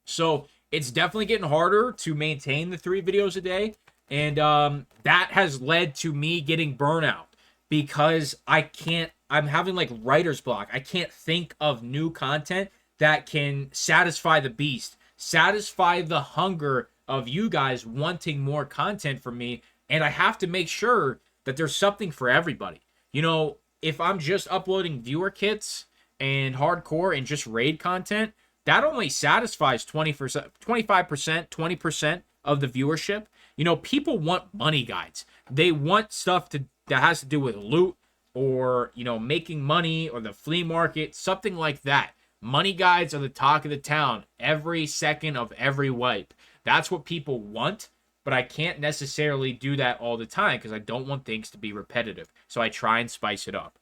So it's definitely getting harder to maintain the 3 videos a day, and that has led to me getting burnout because I'm having like writer's block. I can't think of new content that can satisfy the beast, satisfy the hunger of you guys wanting more content from me, and I have to make sure that there's something for everybody. You know, if I'm just uploading viewer kits and hardcore and just raid content, that only satisfies 20%, 25%, 20% of the viewership. You know, people want money guides. They want stuff that has to do with loot or, you know, making money or the flea market, something like that. Money guides are the talk of the town every second of every wipe. That's what people want, but I can't necessarily do that all the time because I don't want things to be repetitive. So I try and spice it up.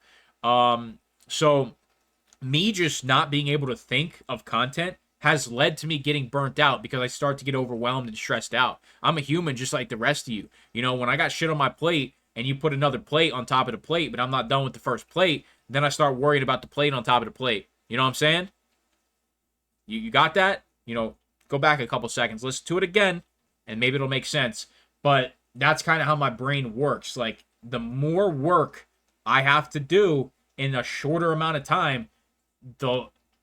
So me just not being able to think of content has led to me getting burnt out because I start to get overwhelmed and stressed out. I'm a human just like the rest of you. You know, when I got shit on my plate and you put another plate on top of the plate, but I'm not done with the first plate, then I start worrying about the plate on top of the plate. You know what I'm saying? You got that? You know, go back a couple seconds, listen to it again, and maybe it'll make sense. But that's kind of how my brain works. Like, the more work I have to do in a shorter amount of time,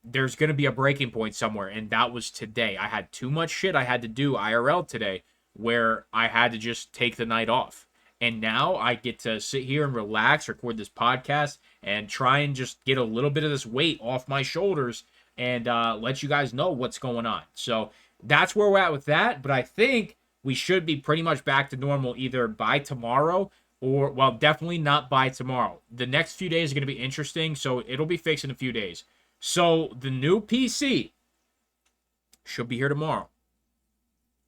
there's going to be a breaking point somewhere, and that was today. I had too much shit I had to do IRL today where I had to just take the night off. And now I get to sit here and relax, record this podcast, and try and just get a little bit of this weight off my shoulders and let you guys know what's going on. So that's where we're at with that. But I think we should be pretty much back to normal either by tomorrow or, well, definitely not by tomorrow. The next few days are going to be interesting, so it'll be fixed in a few days. So the new PC should be here tomorrow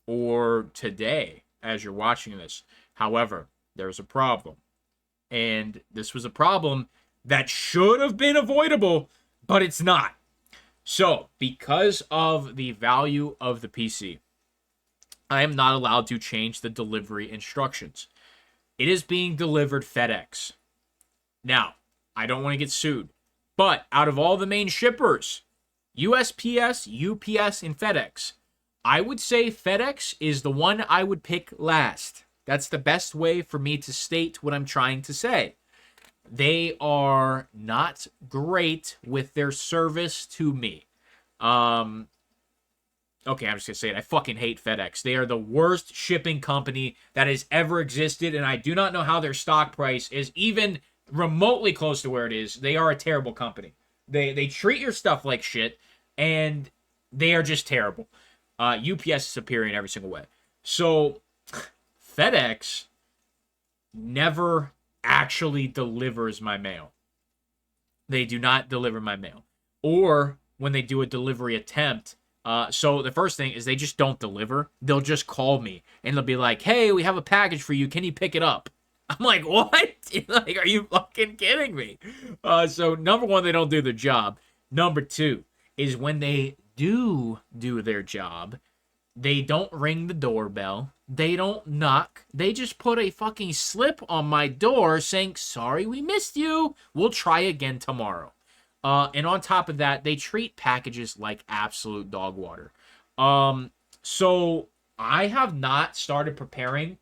or today as you're watching this. However, there's a problem. And this was a problem that should have been avoidable, but it's not. So, because of the value of the PC, I am not allowed to change the delivery instructions. It is being delivered FedEx. Now, I don't want to get sued, but out of all the main shippers, USPS, UPS, and FedEx, I would say FedEx is the one I would pick last. That's the best way for me to state what I'm trying to say. They are not great with their service to me. Okay, I'm just gonna say it. I fucking hate FedEx. They are the worst shipping company that has ever existed, and I do not know how their stock price is even remotely close to where it is. They are a terrible company. They treat your stuff like shit, and they are just terrible. UPS is superior in every single way. So FedEx never actually delivers my mail. They do not deliver my mail. Or when they do a delivery attempt, so the first thing is they just don't deliver. They'll just call me and they'll be like, hey, we have a package for you. Can you pick it up? I'm like, what? Like, are you fucking kidding me? So number one, they don't do their job. Number two is when they do their job, they don't ring the doorbell. They don't knock. They just put a fucking slip on my door saying, sorry, we missed you. We'll try again tomorrow. And on top of that, they treat packages like absolute dog water. So I have not started preparing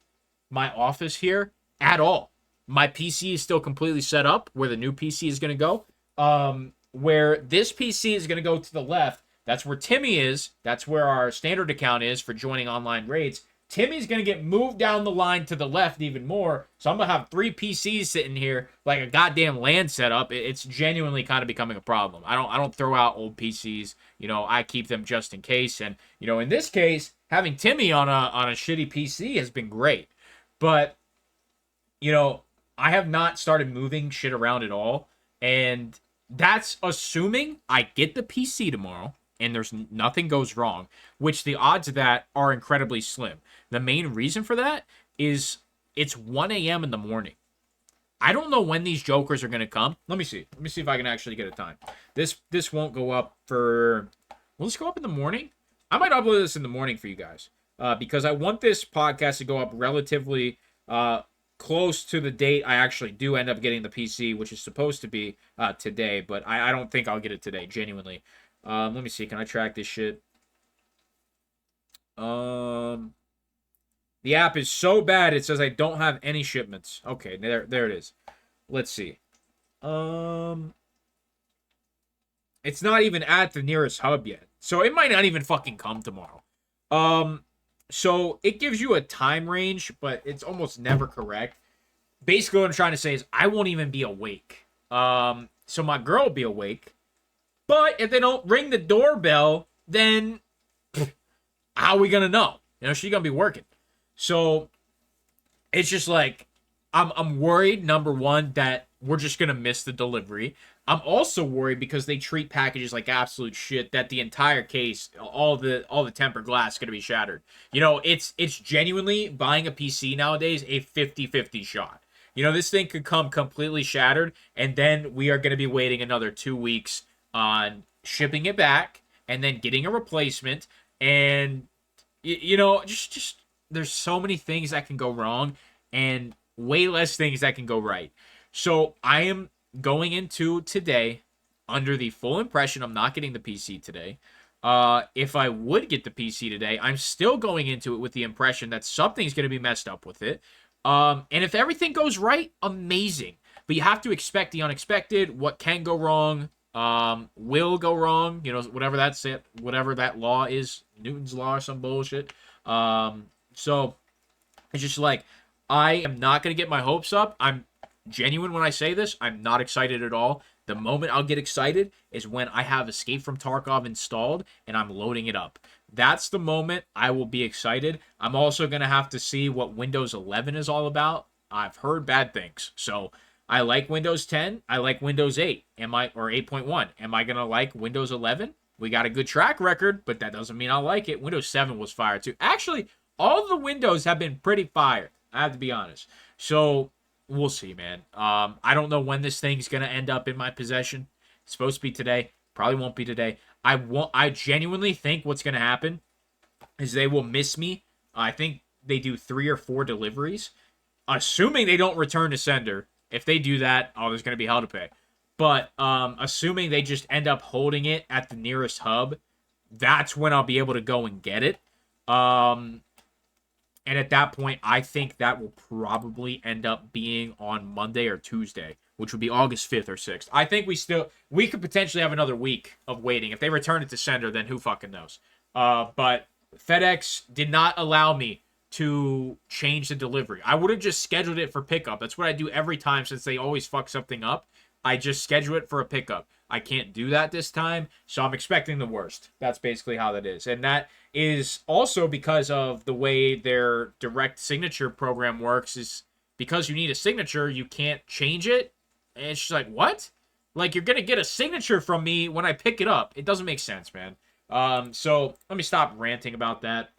my office here at all. My PC is still completely set up where the new PC is going to go. Where this PC is going to go to the left, that's where Timmy is. That's where our standard account is for joining online raids. Timmy's going to get moved down the line to the left even more. So I'm going to have 3 PCs sitting here like a goddamn LAN setup. It's genuinely kind of becoming a problem. I don't throw out old PCs. You know, I keep them just in case. And, you know, in this case, having Timmy on a shitty PC has been great. But, you know, I have not started moving shit around at all. And that's assuming I get the PC tomorrow and there's nothing goes wrong, which the odds of that are incredibly slim. The main reason for that is it's 1 a.m. in the morning. I don't know when these jokers are going to come. Let me see. Let me see if I can actually get a time. This won't go up for... Will this go up in the morning? I might upload this in the morning for you guys. Because I want this podcast to go up relatively close to the date I actually do end up getting the PC, which is supposed to be today. But I don't think I'll get it today, genuinely. Let me see. Can I track this shit? The app is so bad, it says I don't have any shipments. Okay, there it is. Let's see. It's not even at the nearest hub yet. So it might not even fucking come tomorrow. So it gives you a time range, but it's almost never correct. Basically what I'm trying to say is I won't even be awake. So my girl will be awake. But if they don't ring the doorbell, then how are we going to know? You know, she's going to be working. So it's just like, I'm worried, number one, that we're just going to miss the delivery. I'm also worried because they treat packages like absolute shit that the entire case, all the tempered glass is going to be shattered. You know, it's genuinely buying a PC nowadays a 50-50 shot. You know, this thing could come completely shattered, and then we are going to be waiting another 2 weeks on shipping it back and then getting a replacement. And, you know, just there's so many things that can go wrong and way less things that can go right. So I am going into today under the full impression I'm not getting the PC today. If I would get the PC today, I'm still going into it with the impression that something's going to be messed up with it. And if everything goes right, amazing. But you have to expect the unexpected. What can go wrong will go wrong. You know, whatever that's it, whatever that law is, Newton's law or some bullshit. So it's just like, I am not going to get my hopes up. I'm genuine when I say this. I'm not excited at all. The moment I'll get excited is when I have Escape from Tarkov installed and I'm loading it up. That's the moment I will be excited. I'm also going to have to see what Windows 11 is all about. I've heard bad things. So I like Windows 10. I like Windows 8. Or 8.1? Am I going to like Windows 11? We got a good track record, but that doesn't mean I like it. Windows 7 was fire too. Actually, all the Windows have been pretty fire. I have to be honest. So we'll see, man. I don't know when this thing's going to end up in my possession. It's supposed to be today. Probably won't be today. I genuinely think what's going to happen is they will miss me. I think they do 3 or 4 deliveries, assuming they don't return to sender. If they do that, there's going to be hell to pay. But assuming they just end up holding it at the nearest hub, that's when I'll be able to go and get it. And at that point, I think that will probably end up being on Monday or Tuesday, which would be August 5th or 6th. I think we could potentially have another week of waiting. If they return it to sender, then who fucking knows? But FedEx did not allow me to change the delivery. I would have just scheduled it for pickup. That's what I do every time since they always fuck something up. I just schedule it for a pickup. I can't do that this time, so I'm expecting the worst. That's basically how that is. And that is also because of the way their direct signature program works is because you need a signature, you can't change it. And it's just like, what? Like, you're going to get a signature from me when I pick it up. It doesn't make sense, man. So let me stop ranting about that.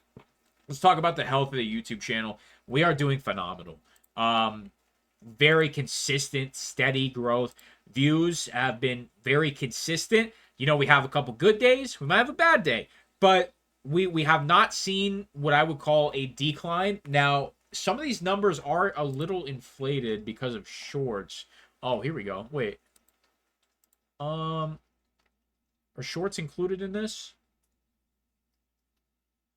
Let's talk about the health of the YouTube channel. We are doing phenomenal. Very consistent, steady growth. Views have been very consistent. You know, we have a couple good days. We might have a bad day. But we have not seen what I would call a decline. Now, some of these numbers are a little inflated because of shorts. Oh, here we go. Wait. Are shorts included in this?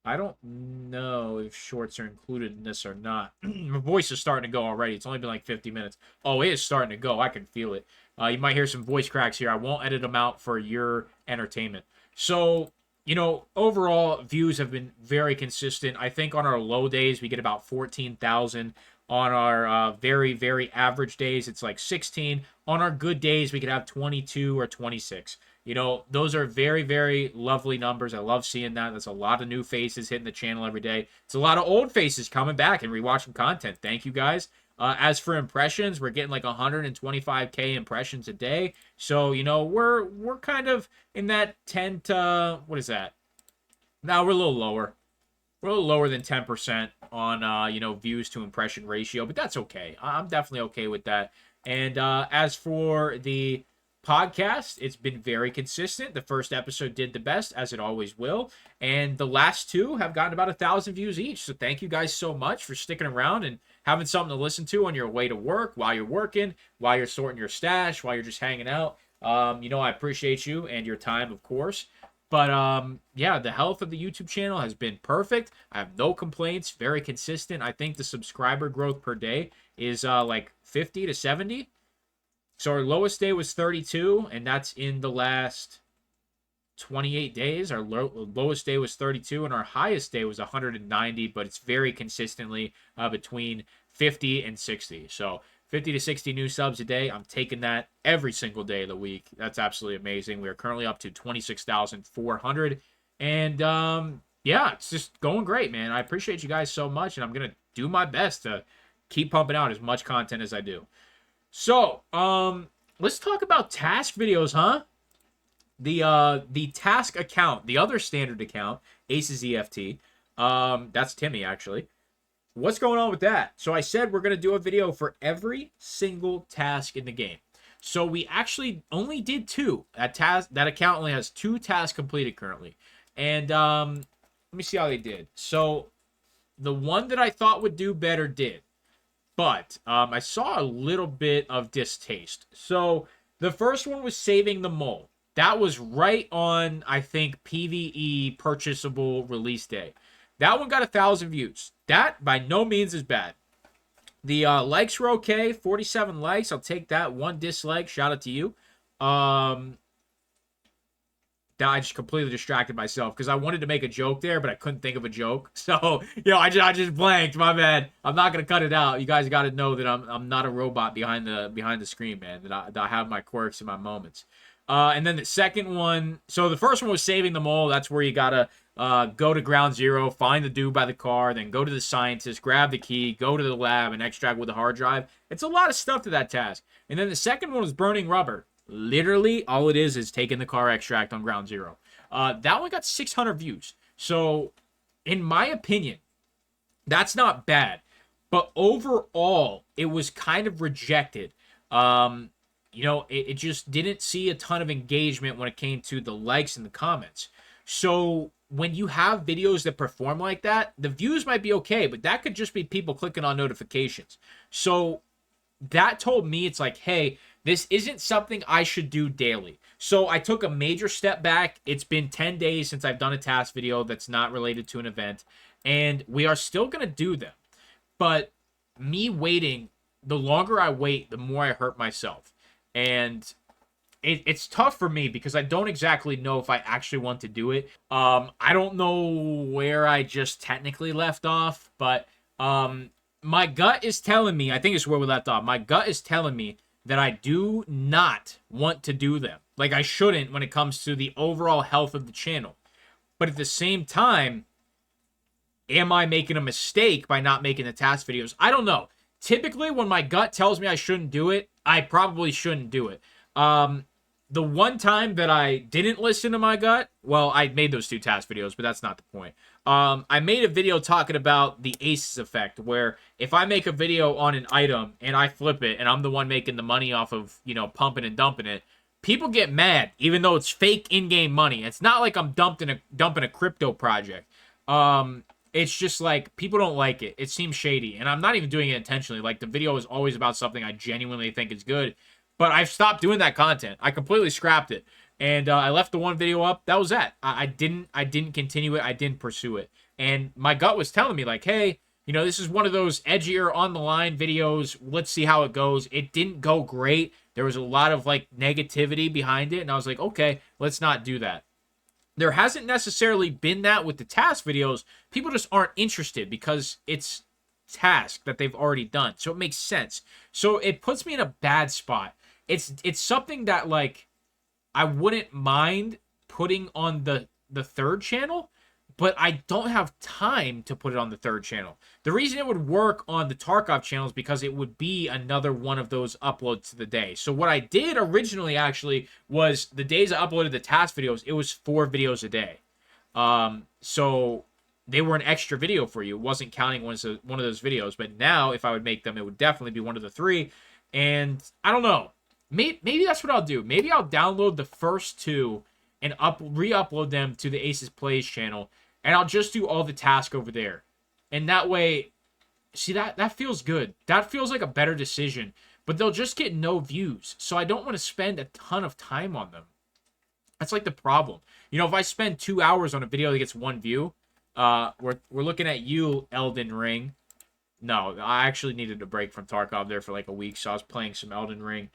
I don't know if shorts are included in this or not. My voice is starting to go already. It's only been like 50 minutes. Oh, it is starting to go. I can feel it. You might hear some voice cracks here. I won't edit them out for your entertainment. So, you know, overall, views have been very consistent. I think on our low days, we get about 14,000. On our very, very average days, it's like 16. On our good days, we could have 22 or 26. You know, those are very, very lovely numbers. I love seeing that. That's a lot of new faces hitting the channel every day. It's a lot of old faces coming back and rewatching content. Thank you, guys. As for impressions, we're getting like 125K impressions a day. So, you know, we're kind of in that 10 to, what is that? Now we're a little lower. We're a little lower than 10% on, you know, views to impression ratio, but that's okay. I'm definitely okay with that. And as for the podcast, it's been very consistent. The first episode did the best, as it always will, and the last 2 have gotten about 1,000 views each. So thank you guys so much for sticking around and having something to listen to on your way to work, while you're working, while you're sorting your stash, while you're just hanging out. You know, I appreciate you and your time, of course. But yeah, the health of the YouTube channel has been perfect. I have no complaints. Very consistent. I think the subscriber growth per day is like 50 to 70. So our lowest day was 32, and that's in the last 28 days. Our lowest day was 32, and our highest day was 190, but it's very consistently between 50 and 60. So 50 to 60 new subs a day. I'm taking that every single day of the week. That's absolutely amazing. We are currently up to 26,400. And yeah, it's just going great, man. I appreciate you guys so much, and I'm going to do my best to keep pumping out as much content as I do. So, let's talk about task videos, huh? The task account, the other standard account, Acez EFT, that's Timmy, actually. What's going on with that? So I said we're going to do a video for every single task in the game. So we actually only did 2. That account only has 2 tasks completed currently. And let me see how they did. So the one that I thought would do better did. But I saw a little bit of distaste. So the first one was saving the mole. That was right on, I think, PVE purchasable release day. That one got 1,000 views. That, by no means, is bad. The likes were okay. 47 likes. I'll take that. 1 dislike. Shout out to you. I just completely distracted myself because I wanted to make a joke there, but I couldn't think of a joke. So, you know, I just blanked. My bad. I'm not gonna cut it out. You guys got to know that I'm not a robot behind the screen, man. That I have my quirks and my moments. And then the second one. So the first one was saving the mole. That's where you gotta go to ground zero, find the dude by the car, then go to the scientist, grab the key, go to the lab, and extract with the hard drive. It's a lot of stuff to that task. And then the second one is burning rubber. Literally, all it is taking the car extract on ground zero. That one got 600 views. So, in my opinion, that's not bad. But overall, it was kind of rejected. It just didn't see a ton of engagement when it came to the likes and the comments. So when you have videos that perform like that, the views might be okay, but that could just be people clicking on notifications. So that told me it's like, hey, this isn't something I should do daily. So I took a major step back. It's been 10 days since I've done a task video that's not related to an event, and we are still going to do them. But me waiting, the longer I wait, the more I hurt myself. And it's tough for me because I don't exactly know if I actually want to do it. I don't know where I just technically left off, but my gut is telling me, I think it's where we left off. My gut is telling me that I do not want to do them. Like I shouldn't when it comes to the overall health of the channel. But at the same time, am I making a mistake by not making the task videos? I don't know. Typically, when my gut tells me I shouldn't do it, I probably shouldn't do it. The one time that I didn't listen to my gut, well, I made those 2 task videos, but that's not the point. I made a video talking about the Acez effect, where if I make a video on an item and I flip it and I'm the one making the money off of, pumping and dumping it, people get mad, even though it's fake in-game money. It's not like I'm dumping a crypto project. It's just like people don't like it. It seems shady, and I'm not even doing it intentionally. Like the video is always about something I genuinely think is good, but I've stopped doing that content. I completely scrapped it, and I left the one video up. That was that. I didn't continue it. I didn't pursue it, and my gut was telling me like, hey, this is one of those edgier on the line videos. Let's see how it goes. It didn't go great. There was a lot of like negativity behind it, and I was like, okay, let's not do that. There hasn't necessarily been that with the task videos. People just aren't interested because it's task that they've already done. So it makes sense. So it puts me in a bad spot. It's something that like I wouldn't mind putting on the third channel, but I don't have time to put it on the third channel. The reason it would work on the Tarkov channel is because it would be another one of those uploads to the day. So what I did originally actually was the days I uploaded the task videos, it was 4 videos a day. So they were an extra video for you. It wasn't counting one of those videos. But now if I would make them, it would definitely be one of the 3. And I don't know. Maybe that's what I'll do. Maybe I'll download the first 2 and re-upload them to the Acez Plays channel. And I'll just do all the tasks over there. And that way, see, that feels good. That feels like a better decision. But they'll just get no views. So I don't want to spend a ton of time on them. That's like the problem. If I spend 2 hours on a video that gets 1 view, we're looking at you, Elden Ring. No, I actually needed a break from Tarkov there for like a week. So I was playing some Elden Ring,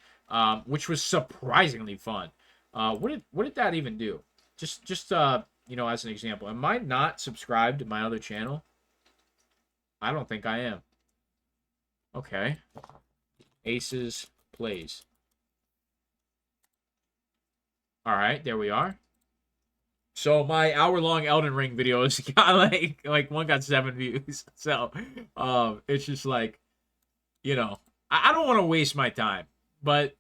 which was surprisingly fun. What did that even do? Just as an example, am I not subscribed to my other channel? I don't think I am. Okay. Acez Plays. Alright, there we are. So my hour-long Elden Ring videos got like one got 7 views. So it's just like, I don't want to waste my time, but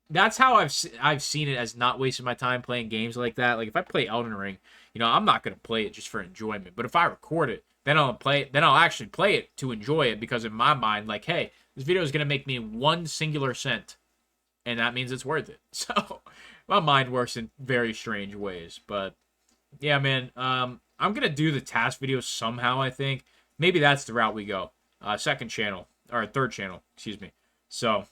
that's how I've seen it as not wasting my time playing games like that. Like if I play Elden Ring, I'm not gonna play it just for enjoyment. But if I record it, then I'll actually play it to enjoy it, because in my mind, like, hey, this video is gonna make me 1 singular cent, and that means it's worth it. So my mind works in very strange ways. But yeah, man, I'm gonna do the task videos somehow. I think maybe that's the route we go. Second channel or third channel, excuse me. So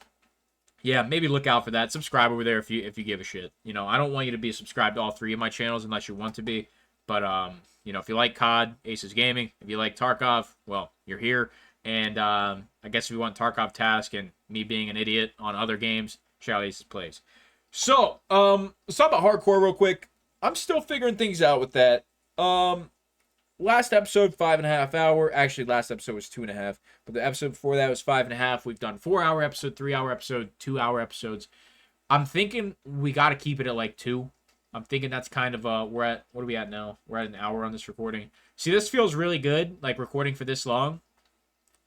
yeah, maybe look out for that. Subscribe over there if you give a shit. I don't want you to be subscribed to all 3 of my channels unless you want to be. But if you like COD, Acez Gaming. If you like Tarkov, well, you're here. And I guess if you want Tarkov Task and me being an idiot on other games, check out Acez Plays. So, let's talk about hardcore real quick. I'm still figuring things out with that. Last episode, 5.5 hour. Actually, last episode was 2.5. But the episode before that was 5.5. We've done 4-hour episode, 3-hour episode, 2-hour episodes. I'm thinking we got to keep it at like 2. I'm thinking that's kind of we're at, what are we at now? We're at an hour on this recording. See, this feels really good, like recording for this long.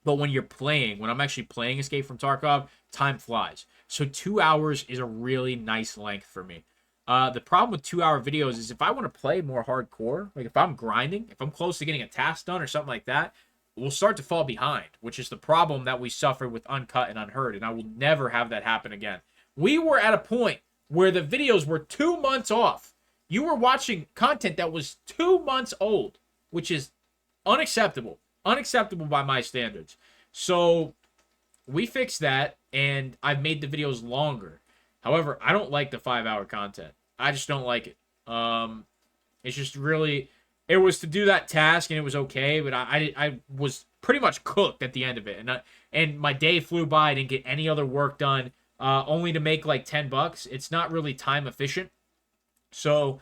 But when you're playing, when I'm actually playing Escape from Tarkov, time flies. So 2 hours is a really nice length for me. The problem with 2 hour videos is if I want to play more hardcore, like if I'm grinding, if I'm close to getting a task done or something like that, we'll start to fall behind, which is the problem that we suffer with Uncut and Unheard, and I will never have that happen again. We were at a point where the videos were 2 months off. You were watching content that was 2 months old, which is unacceptable. Unacceptable by my standards. So we fixed that, and I've made the videos longer. However, I don't like the 5 hour content. I just don't like it. It's just really, it was to do that task, and it was okay, but I was pretty much cooked at the end of it, and my day flew by. I didn't get any other work done, only to make like $10. It's not really time efficient. So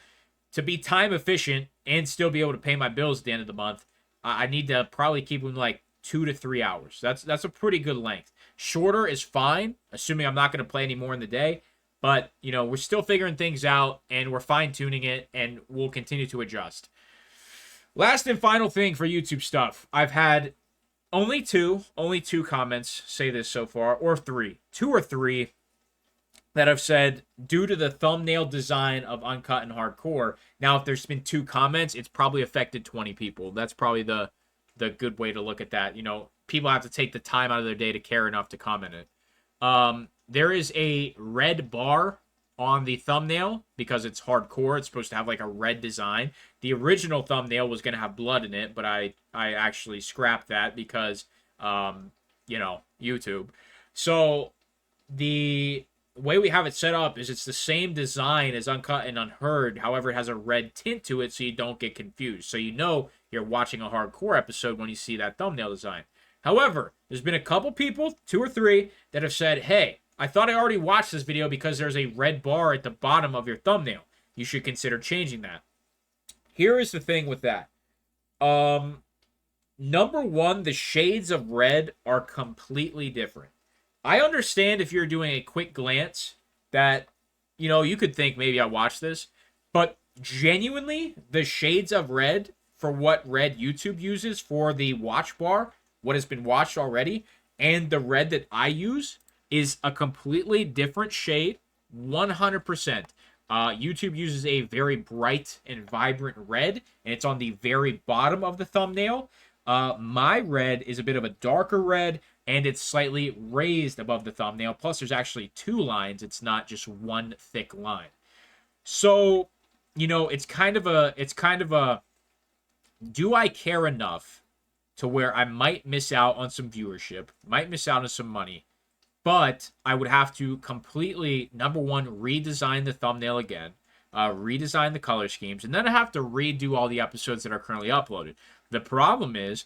to be time efficient and still be able to pay my bills at the end of the month, I need to probably keep them like 2 to 3 hours. That's a pretty good length. Shorter is fine, assuming I'm not going to play any more in the day. But, you know, we're still figuring things out, and we're fine-tuning it, and we'll continue to adjust. Last and final thing for YouTube stuff. I've had only two comments say this so far, or three. 2 or 3 that have said, due to the thumbnail design of Uncut and Hardcore. Now, if there's been 2 comments, it's probably affected 20 people. That's probably the good way to look at that. You know, people have to take the time out of their day to care enough to comment it. There is a red bar on the thumbnail because it's hardcore. It's supposed to have like a red design. The original thumbnail was going to have blood in it, but I actually scrapped that because, you know, YouTube. So the way we have it set up is it's the same design as Uncut and Unheard. However, it has a red tint to it so you don't get confused. So you know you're watching a hardcore episode when you see that thumbnail design. However, there's been a couple people, 2 or 3, that have said, hey, I thought I already watched this video because there's a red bar at the bottom of your thumbnail. You should consider changing that. Here is the thing with that. Number one, the shades of red are completely different. I understand if you're doing a quick glance that, you know, you could think maybe I watched this, but genuinely, the shades of red for what red YouTube uses for the watch bar, what has been watched already, and the red that I use is a completely different shade, 100%. YouTube uses a very bright and vibrant red, and it's on the very bottom of the thumbnail. My red is a bit of a darker red, and it's slightly raised above the thumbnail. Plus, there's actually 2 lines. It's not just one thick line. So, you know, it's kind of a, do I care enough to where I might miss out on some viewership, might miss out on some money, but I would have to completely, number one, redesign the thumbnail again, redesign the color schemes, and then I have to redo all the episodes that are currently uploaded. The problem is,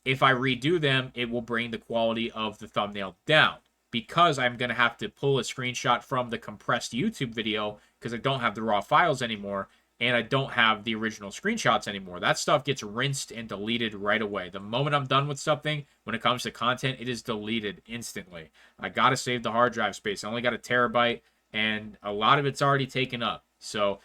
if I redo them, it will bring the quality of the thumbnail down because I'm going to have to pull a screenshot from the compressed YouTube video because I don't have the raw files anymore, and I don't have the original screenshots anymore. That stuff gets rinsed and deleted right away. The moment I'm done with something, when it comes to content, it is deleted instantly. I got to save the hard drive space. I only got a terabyte, and a lot of it's already taken up. So,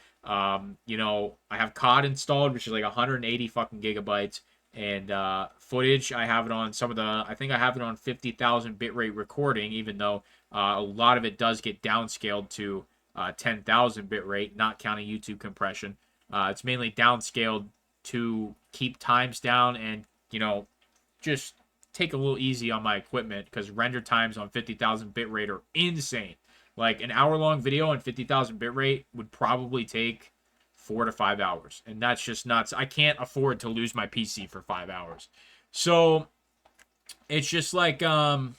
you know, I have COD installed, which is like 180 fucking gigabytes. And footage, I have it on some of the, I think I have it on 50,000 bitrate recording, even though a lot of it does get downscaled to 10,000 bitrate, not counting YouTube compression. It's mainly downscaled to keep times down and, you know, just take a little easy on my equipment because render times on 50,000 bitrate are insane. Like an hour-long video on 50,000 bitrate would probably take 4 to 5 hours, and that's just nuts. I can't afford to lose my PC for 5 hours. So it's just like I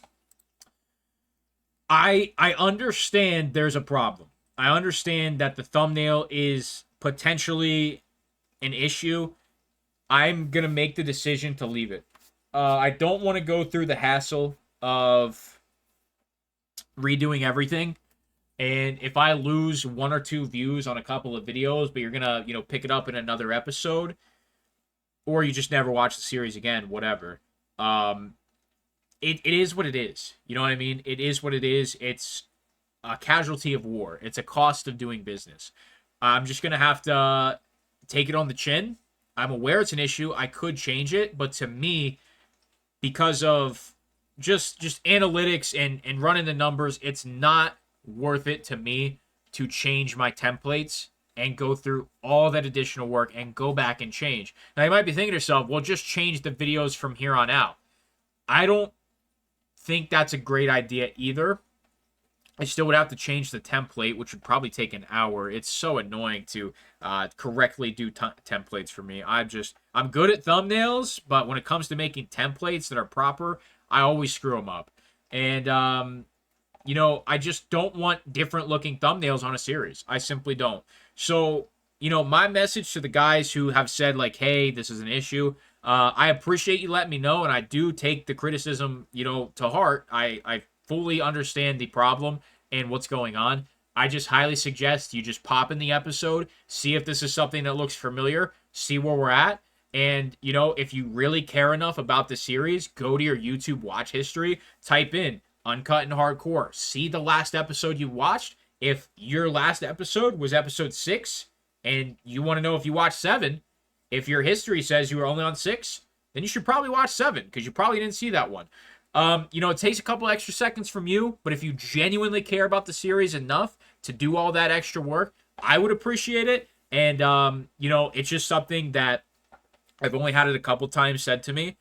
understand there's a problem. I understand that the thumbnail is potentially an issue. I'm gonna make the decision to leave it. I don't want to go through the hassle of redoing everything. And if I lose 1 or 2 views on a couple of videos, but you're going to, you know, pick it up in another episode, or you just never watch the series again, whatever. It is what it is. You know what I mean? It is what it is. It's a casualty of war. It's a cost of doing business. I'm just going to have to take it on the chin. I'm aware it's an issue. I could change it, but to me, because of just analytics and running the numbers, it's not worth it to me to change my templates and go through all that additional work and go back and change. Now you might be thinking to yourself, well, just change the videos from here on out. I don't think that's a great idea either. I still would have to change the template, which would probably take an hour. It's so annoying to correctly do templates for me. I'm good at thumbnails, but when it comes to making templates that are proper, I always screw them up. And, you know, I just don't want different looking thumbnails on a series. I simply don't. So, you know, my message to the guys who have said, like, hey, this is an issue, I appreciate you letting me know, and I do take the criticism, you know, to heart. I fully understand the problem and what's going on. I just highly suggest you just pop in the episode, see if this is something that looks familiar, see where we're at. And, you know, if you really care enough about the series, go to your YouTube watch history, type in Uncut and Hardcore, see the last episode you watched. If your last episode was episode 6 and you want to know if you watched 7, if your history says you were only on 6, then you should probably watch 7 because you probably didn't see that one. You know, it takes a couple extra seconds from you, but if you genuinely care about the series enough to do all that extra work, I would appreciate it. And, you know, it's just something that I've only had it a couple times said to me.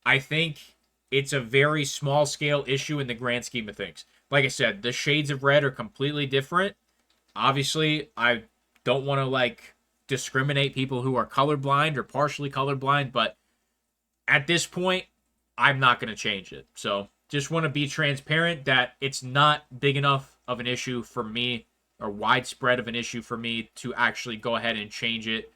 I think it's a very small scale issue in the grand scheme of things. Like I said, the shades of red are completely different. Obviously, I don't want to, like, discriminate people who are colorblind or partially colorblind, but at this point, I'm not going to change it. So just want to be transparent that it's not big enough of an issue for me or widespread of an issue for me to actually go ahead and change it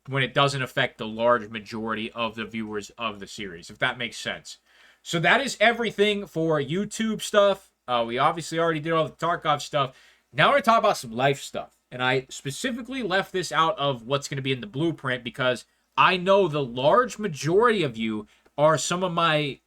when it doesn't affect the large majority of the viewers of the series, if that makes sense. So that is everything for YouTube stuff. We obviously already did all the Tarkov stuff. Now we're going to talk about some life stuff. And I specifically left this out of what's going to be in the blueprint because I know the large majority of you are some of my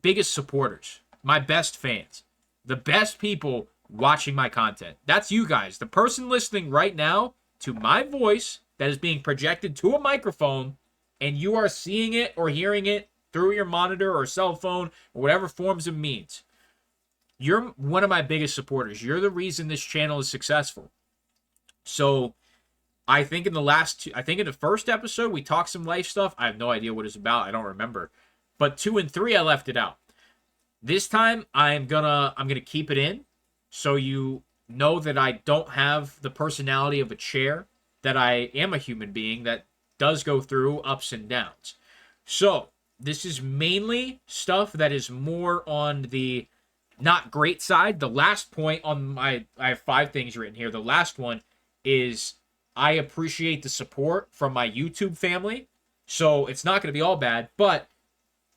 biggest supporters, my best fans, the best people watching my content. That's you guys. The person listening right now to my voice that is being projected to a microphone, and you are seeing it or hearing it through your monitor or cell phone or whatever forms it means. You're one of my biggest supporters. You're the reason this channel is successful. So I think in the first episode, we talked some life stuff. I have no idea what it's about. I don't remember. But 2 and 3, I left it out. This time, I'm gonna keep it in, so you know that I don't have the personality of a chair, that I am a human being that does go through ups and downs. So this is mainly stuff that is more on the not great side. The last point on I have 5 things written here. The last one is I appreciate the support from my YouTube family. So it's not going to be all bad, but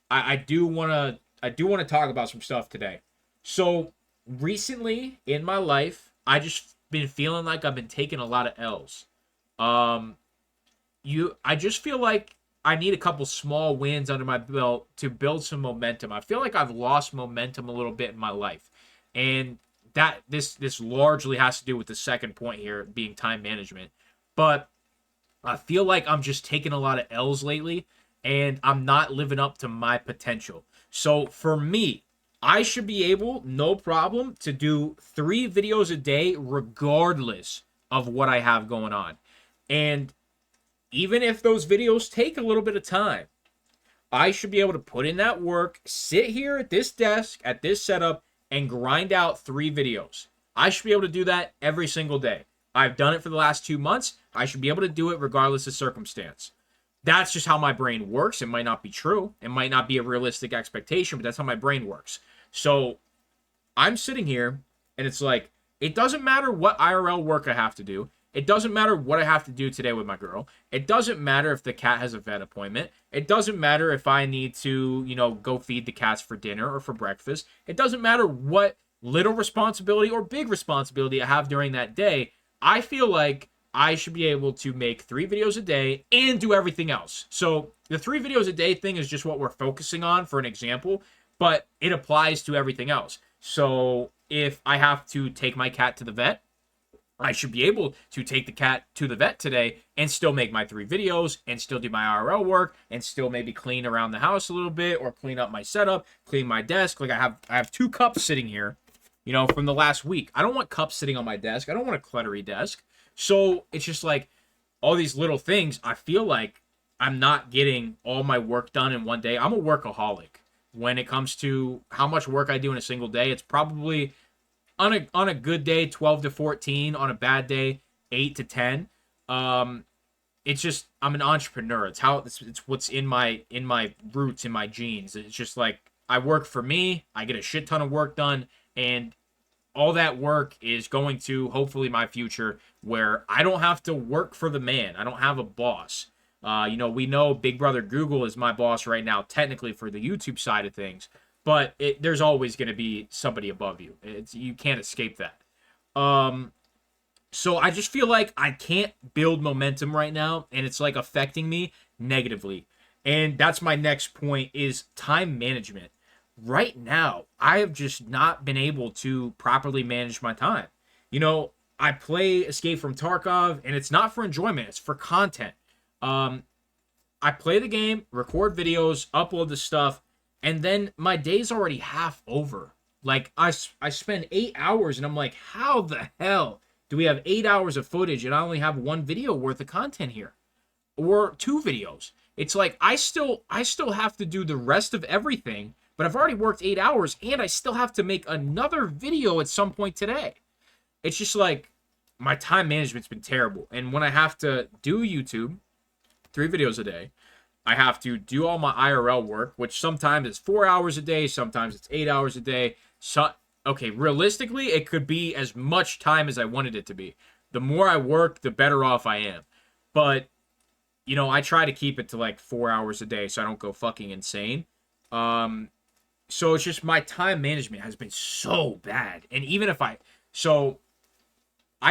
I do want to talk about some stuff today. So recently in my life, I just been feeling like I've been taking a lot of L's. I just feel like I need a couple small wins under my belt to build some momentum. I feel like I've lost momentum a little bit in my life, and that this largely has to do with the second point here being time management. But I feel like I'm just taking a lot of L's lately, and I'm not living up to my potential. So for me, I should be able, no problem, to do 3 videos a day regardless of what I have going on. And even if those videos take a little bit of time, I should be able to put in that work, sit here at this desk, at this setup, and grind out 3 videos. I should be able to do that every single day. I've done it for the last 2 months. I should be able to do it regardless of circumstance. That's just how my brain works. It might not be true. It might not be a realistic expectation, but that's how my brain works. So I'm sitting here, and it's like, it doesn't matter what IRL work I have to do. It doesn't matter what I have to do today with my girl. It doesn't matter if the cat has a vet appointment. It doesn't matter if I need to, go feed the cats for dinner or for breakfast. It doesn't matter what little responsibility or big responsibility I have during that day. I feel like I should be able to make 3 videos a day and do everything else. So the 3 videos a day thing is just what we're focusing on for an example, but it applies to everything else. So if I have to take my cat to the vet, I should be able to take the cat to the vet today and still make my 3 videos and still do my IRL work and still maybe clean around the house a little bit or clean up my setup, clean my desk. Like I have 2 cups sitting here, you know, from the last week. I don't want cups sitting on my desk. I don't want a cluttery desk. So it's just like all these little things. I feel like I'm not getting all my work done in one day. I'm a workaholic when it comes to how much work I do in a single day. It's probably on a good day 12 to 14, on a bad day 8 to 10. It's just I'm an entrepreneur. It's what's in my roots, in my genes. It's just like I work for me. I get a shit ton of work done, and all that work is going to hopefully my future where I don't have to work for the man. I don't have a boss. You know, we know Big Brother Google is my boss right now, technically for the YouTube side of things, but there's always going to be somebody above you. You can't escape that. So I just feel like I can't build momentum right now, and it's like affecting me negatively. And that's my next point is time management. Right now, I have just not been able to properly manage my time. You know, I play Escape from Tarkov, and it's not for enjoyment, it's for content. I play the game, record videos, upload the stuff, and then my day's already half over. Like, I spend 8 hours, and I'm like, how the hell do we have 8 hours of footage and I only have 1 video worth of content here? Or 2 videos. It's like, I still have to do the rest of everything, but I've already worked 8 hours, and I still have to make another video at some point today. It's just like, my time management's been terrible. And when I have to do YouTube, 3 videos a day, I have to do all my IRL work, which sometimes is 4 hours a day, sometimes it's 8 hours a day. So, okay, realistically, it could be as much time as I wanted it to be. The more I work, the better off I am. But, you know, I try to keep it to like 4 hours a day so I don't go fucking insane. So it's just my time management has been so bad. And even if I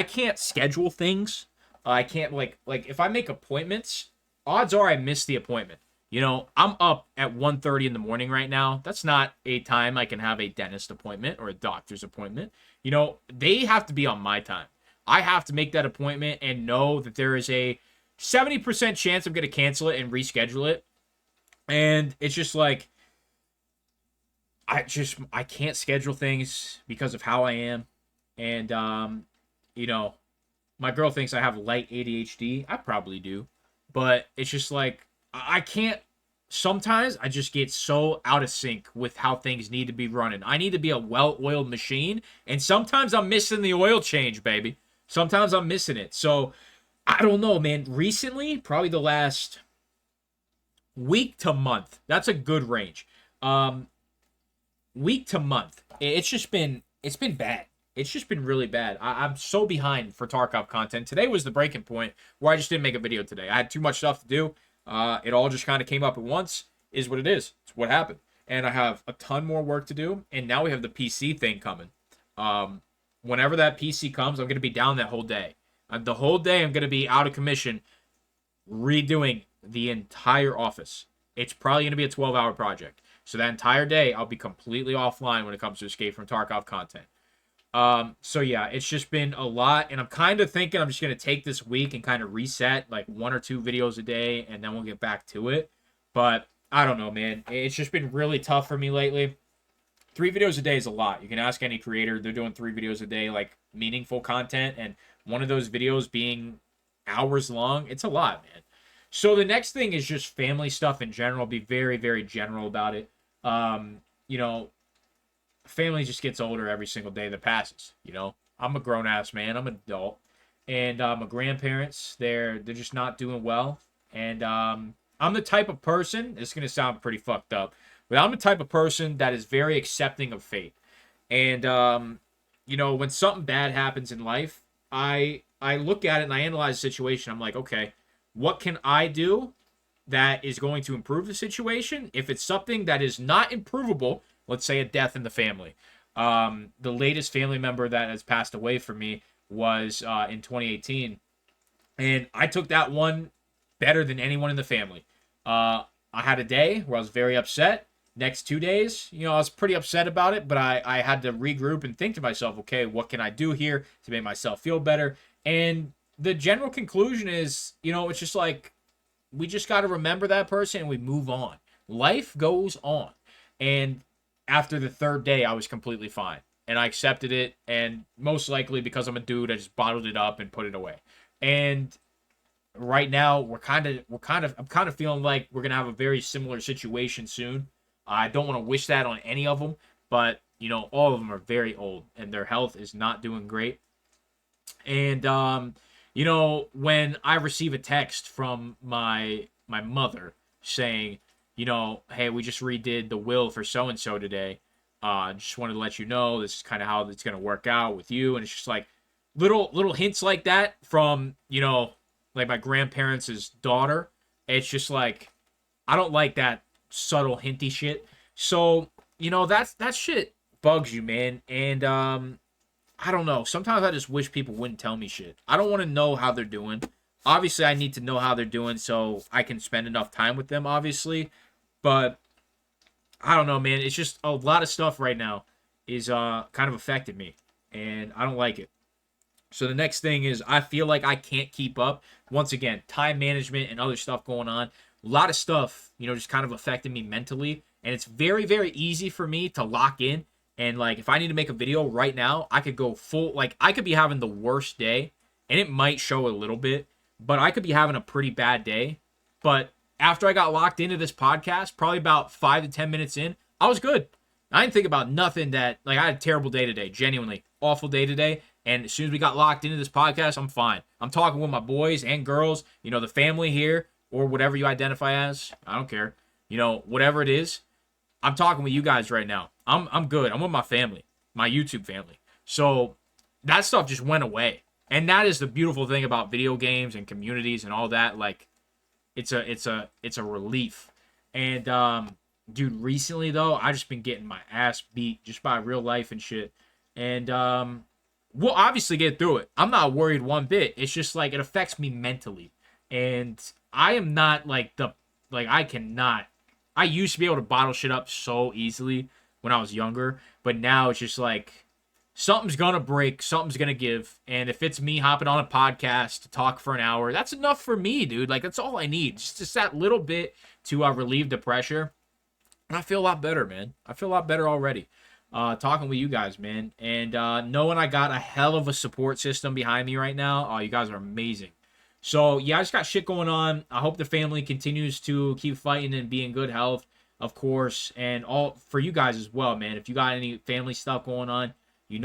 can't schedule things. I can't like if I make appointments, odds are I miss the appointment. You know, I'm up at 1:30 in the morning right now. That's not a time I can have a dentist appointment or a doctor's appointment. You know, they have to be on my time. I have to make that appointment and know that there is a 70% chance I'm going to cancel it and reschedule it. And it's just like, I can't schedule things because of how I am. And, you know, my girl thinks I have light ADHD. I probably do. But it's just like, I can't, sometimes I just get so out of sync with how things need to be running. I need to be a well-oiled machine, and sometimes I'm missing the oil change, baby. Sometimes I'm missing it. So, I don't know, man. Recently, probably the last week to month, that's a good range. Week to month, it's been bad. It's just been really bad. I'm so behind for Tarkov content. Today was the breaking point where I just didn't make a video today. I had too much stuff to do. It all just kind of came up at once. Is what it is. It's what happened. And I have a ton more work to do. And now we have the PC thing coming. Whenever that PC comes, I'm going to be down that whole day. The whole day I'm going to be out of commission redoing the entire office. It's probably going to be a 12-hour project. So that entire day, I'll be completely offline when it comes to Escape from Tarkov content. So yeah, it's just been a lot, and I'm kind of thinking I'm just going to take this week and kind of reset, like 1 or 2 videos a day, and then we'll get back to it. But I don't know, man. It's just been really tough for me lately. 3 videos a day is a lot. You can ask any creator. They're doing 3 videos a day, like meaningful content, and one of those videos being hours long. It's a lot, man. So the next thing is just family stuff in general. I'll be very, very general about it. You know, family just gets older every single day that passes. You know, I'm a grown-ass man. I'm an adult. And my grandparents, they're just not doing well. And I'm the type of person, it's going to sound pretty fucked up, but I'm the type of person that is very accepting of fate. And, you know, when something bad happens in life, I look at it and I analyze the situation. I'm like, okay, what can I do that is going to improve the situation? If it's something that is not improvable, let's say a death in the family. The latest family member that has passed away from me was in 2018. And I took that one better than anyone in the family. I had a day where I was very upset. next 2 days, I was pretty upset about it, but I had to regroup and think to myself, okay, what can I do here to make myself feel better? And the general conclusion is, it's just like, we just got to remember that person and we move on. Life goes on. And after the third day, I was completely fine. And I accepted it. And most likely because I'm a dude, I just bottled it up and put it away. And right now, I'm kind of feeling like we're going to have a very similar situation soon. I don't want to wish that on any of them, but, all of them are very old and their health is not doing great. And, when I receive a text from my mother saying, hey, we just redid the will for so-and-so today. Just wanted to let you know this is kind of how it's going to work out with you. And it's just like little hints like that from, like my grandparents' daughter. It's just like, I don't like that subtle hinty shit. So, that shit bugs you, man. And, I don't know. Sometimes I just wish people wouldn't tell me shit. I don't want to know how they're doing. Obviously, I need to know how they're doing so I can spend enough time with them, obviously. But I don't know, man. It's just a lot of stuff right now is kind of affected me. And I don't like it. So the next thing is I feel like I can't keep up. Once again, time management and other stuff going on. A lot of stuff, just kind of affected me mentally. And it's very, very easy for me to lock in. And, like, if I need to make a video right now, I could go full, like, I could be having the worst day, and it might show a little bit, but I could be having a pretty bad day. But after I got locked into this podcast, probably about 5 to 10 minutes in, I was good. I didn't think about nothing that, like, I had a terrible day today, genuinely. Awful day today, and as soon as we got locked into this podcast, I'm fine. I'm talking with my boys and girls, the family here, or whatever you identify as. I don't care. Whatever it is, I'm talking with you guys right now. I'm good. I'm with my family, my YouTube family. So that stuff just went away. And that is the beautiful thing about video games and communities and all that. Like, it's a relief. And dude, recently though, I just been getting my ass beat just by real life and shit. And we'll obviously get through it. I'm not worried one bit. It's just like it affects me mentally. And I am not I used to be able to bottle shit up so easily when I was younger, but now it's just like something's gonna break, something's gonna give, and if it's me hopping on a podcast to talk for an hour, that's enough for me, dude. Like, that's all I need, just that little bit to relieve the pressure, and I feel a lot better, man. I feel a lot better already talking with you guys, man, and knowing I got a hell of a support system behind me right now. Oh, you guys are amazing. So, yeah, I just got shit going on. I hope the family continues to keep fighting and be in good health, of course, and all for you guys as well, man. If you got any family stuff going on, we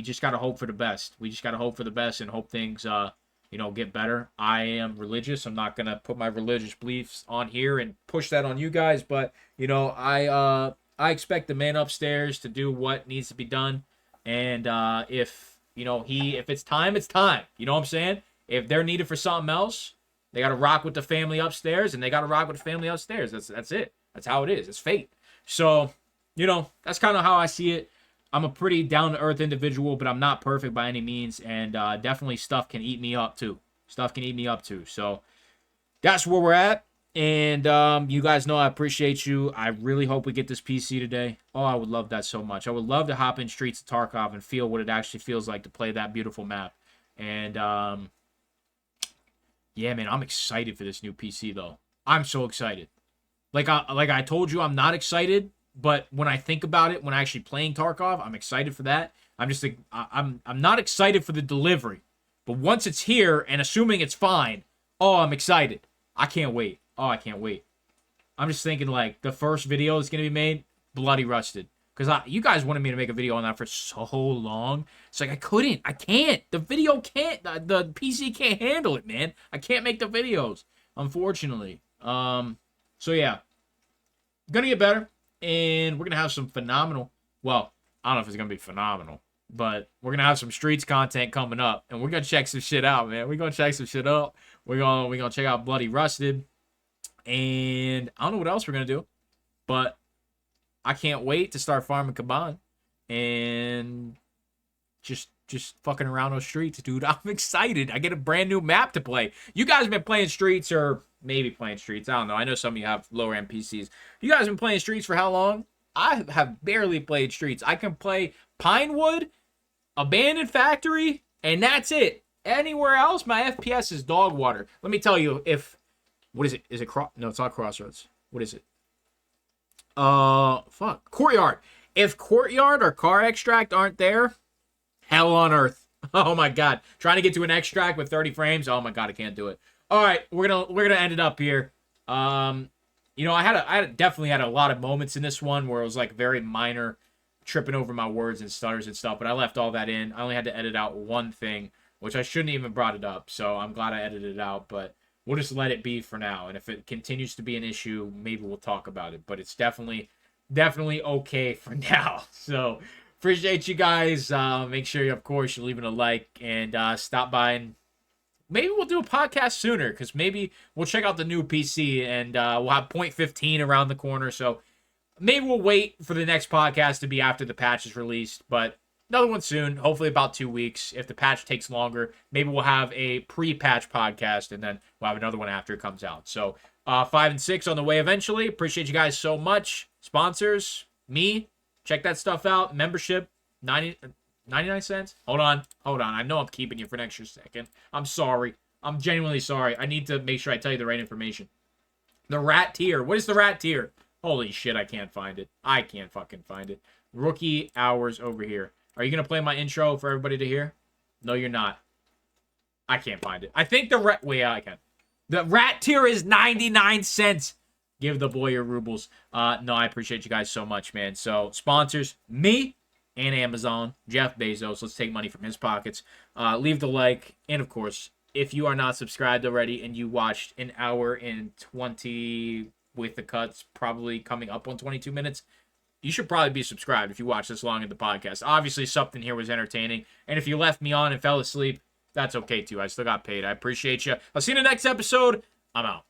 just got to hope for the best. We just got to hope for the best and hope things, get better. I am religious. I'm not going to put my religious beliefs on here and push that on you guys, but, I expect the man upstairs to do what needs to be done, and if it's time, it's time. You know what I'm saying? If they're needed for something else, they got to rock with the family upstairs, and they got to rock with the family upstairs. That's it. That's how it is. It's fate. So, that's kind of how I see it. I'm a pretty down-to-earth individual, but I'm not perfect by any means, and definitely stuff can eat me up, too. So, that's where we're at, and you guys know I appreciate you. I really hope we get this PC today. Oh, I would love that so much. I would love to hop in Streets of Tarkov and feel what it actually feels like to play that beautiful map. And, yeah, man, I'm excited for this new PC, though. I'm so excited. Like I told you, I'm not excited, but when I think about it, when I'm actually playing Tarkov, I'm excited for that. I'm not excited for the delivery, but once it's here and assuming it's fine, oh, I'm excited. I can't wait. Oh, I can't wait. I'm just thinking like the first video that's gonna be made, Bloody Rusted. Because you guys wanted me to make a video on that for so long. It's like, I can't. The video can't, the PC can't handle it, man. I can't make the videos, unfortunately. So yeah. Gonna get better. And we're gonna have some phenomenal, well, I don't know if it's gonna be phenomenal, but we're gonna have some Streets content coming up. And we're gonna check some shit out, man. We're gonna check some shit out. We're gonna check out Bloody Rusted. And I don't know what else we're gonna do. But I can't wait to start farming Kaban and just just fucking around those streets, dude. I'm excited. I get a brand new map to play. You guys have been playing Streets, or maybe playing Streets. I don't know. I know some of you have lower end PCs. You guys have been playing Streets for how long? I have barely played Streets. I can play Pinewood, Abandoned Factory, and that's it. Anywhere else, my FPS is dog water. Let me tell you, what is it? Is it no, it's not Crossroads. What is it? Fuck. Courtyard. If Courtyard or Car Extract aren't there, hell on earth. Oh my god. Trying to get to an extract with 30 frames. Oh my god, I can't do it. All right, we're gonna end it up here. You know, I definitely had a lot of moments in this one where it was like very minor, tripping over my words and stutters and stuff, but I left all that in. I only had to edit out one thing, which I shouldn't even brought it up, so I'm glad I edited it out, but we'll just let it be for now, and if it continues to be an issue, maybe we'll talk about it, but it's definitely okay for now. So appreciate you guys. Make sure you, of course, you're leaving a like, and stop by, and maybe we'll do a podcast sooner, because maybe we'll check out the new PC, and we'll have 0.15 around the corner, so maybe we'll wait for the next podcast to be after the patch is released, but another one soon, hopefully about 2 weeks. If the patch takes longer, maybe we'll have a pre-patch podcast, and then we'll have another one after it comes out. So 5 and 6 on the way eventually. Appreciate you guys so much. Sponsors, me, check that stuff out. Membership, 99 cents. Hold on. I know I'm keeping you for an extra second. I'm sorry. I'm genuinely sorry. I need to make sure I tell you the right information. The rat tier. What is the rat tier? Holy shit, I can't find it. I can't fucking find it. Rookie hours over here. Are you going to play my intro for everybody to hear? No, you're not. I can't find it. I think the rat... Wait, yeah, I can. The rat tier is 99 cents. Give the boy your rubles. No, I appreciate you guys so much, man. So, sponsors, me and Amazon, Jeff Bezos. Let's take money from his pockets. Leave the like. And, of course, if you are not subscribed already and you watched an hour and 20 with the cuts, probably coming up on 22 minutes, you should probably be subscribed if you watch this long in the podcast. Obviously, something here was entertaining. And if you left me on and fell asleep, that's okay, too. I still got paid. I appreciate you. I'll see you in the next episode. I'm out.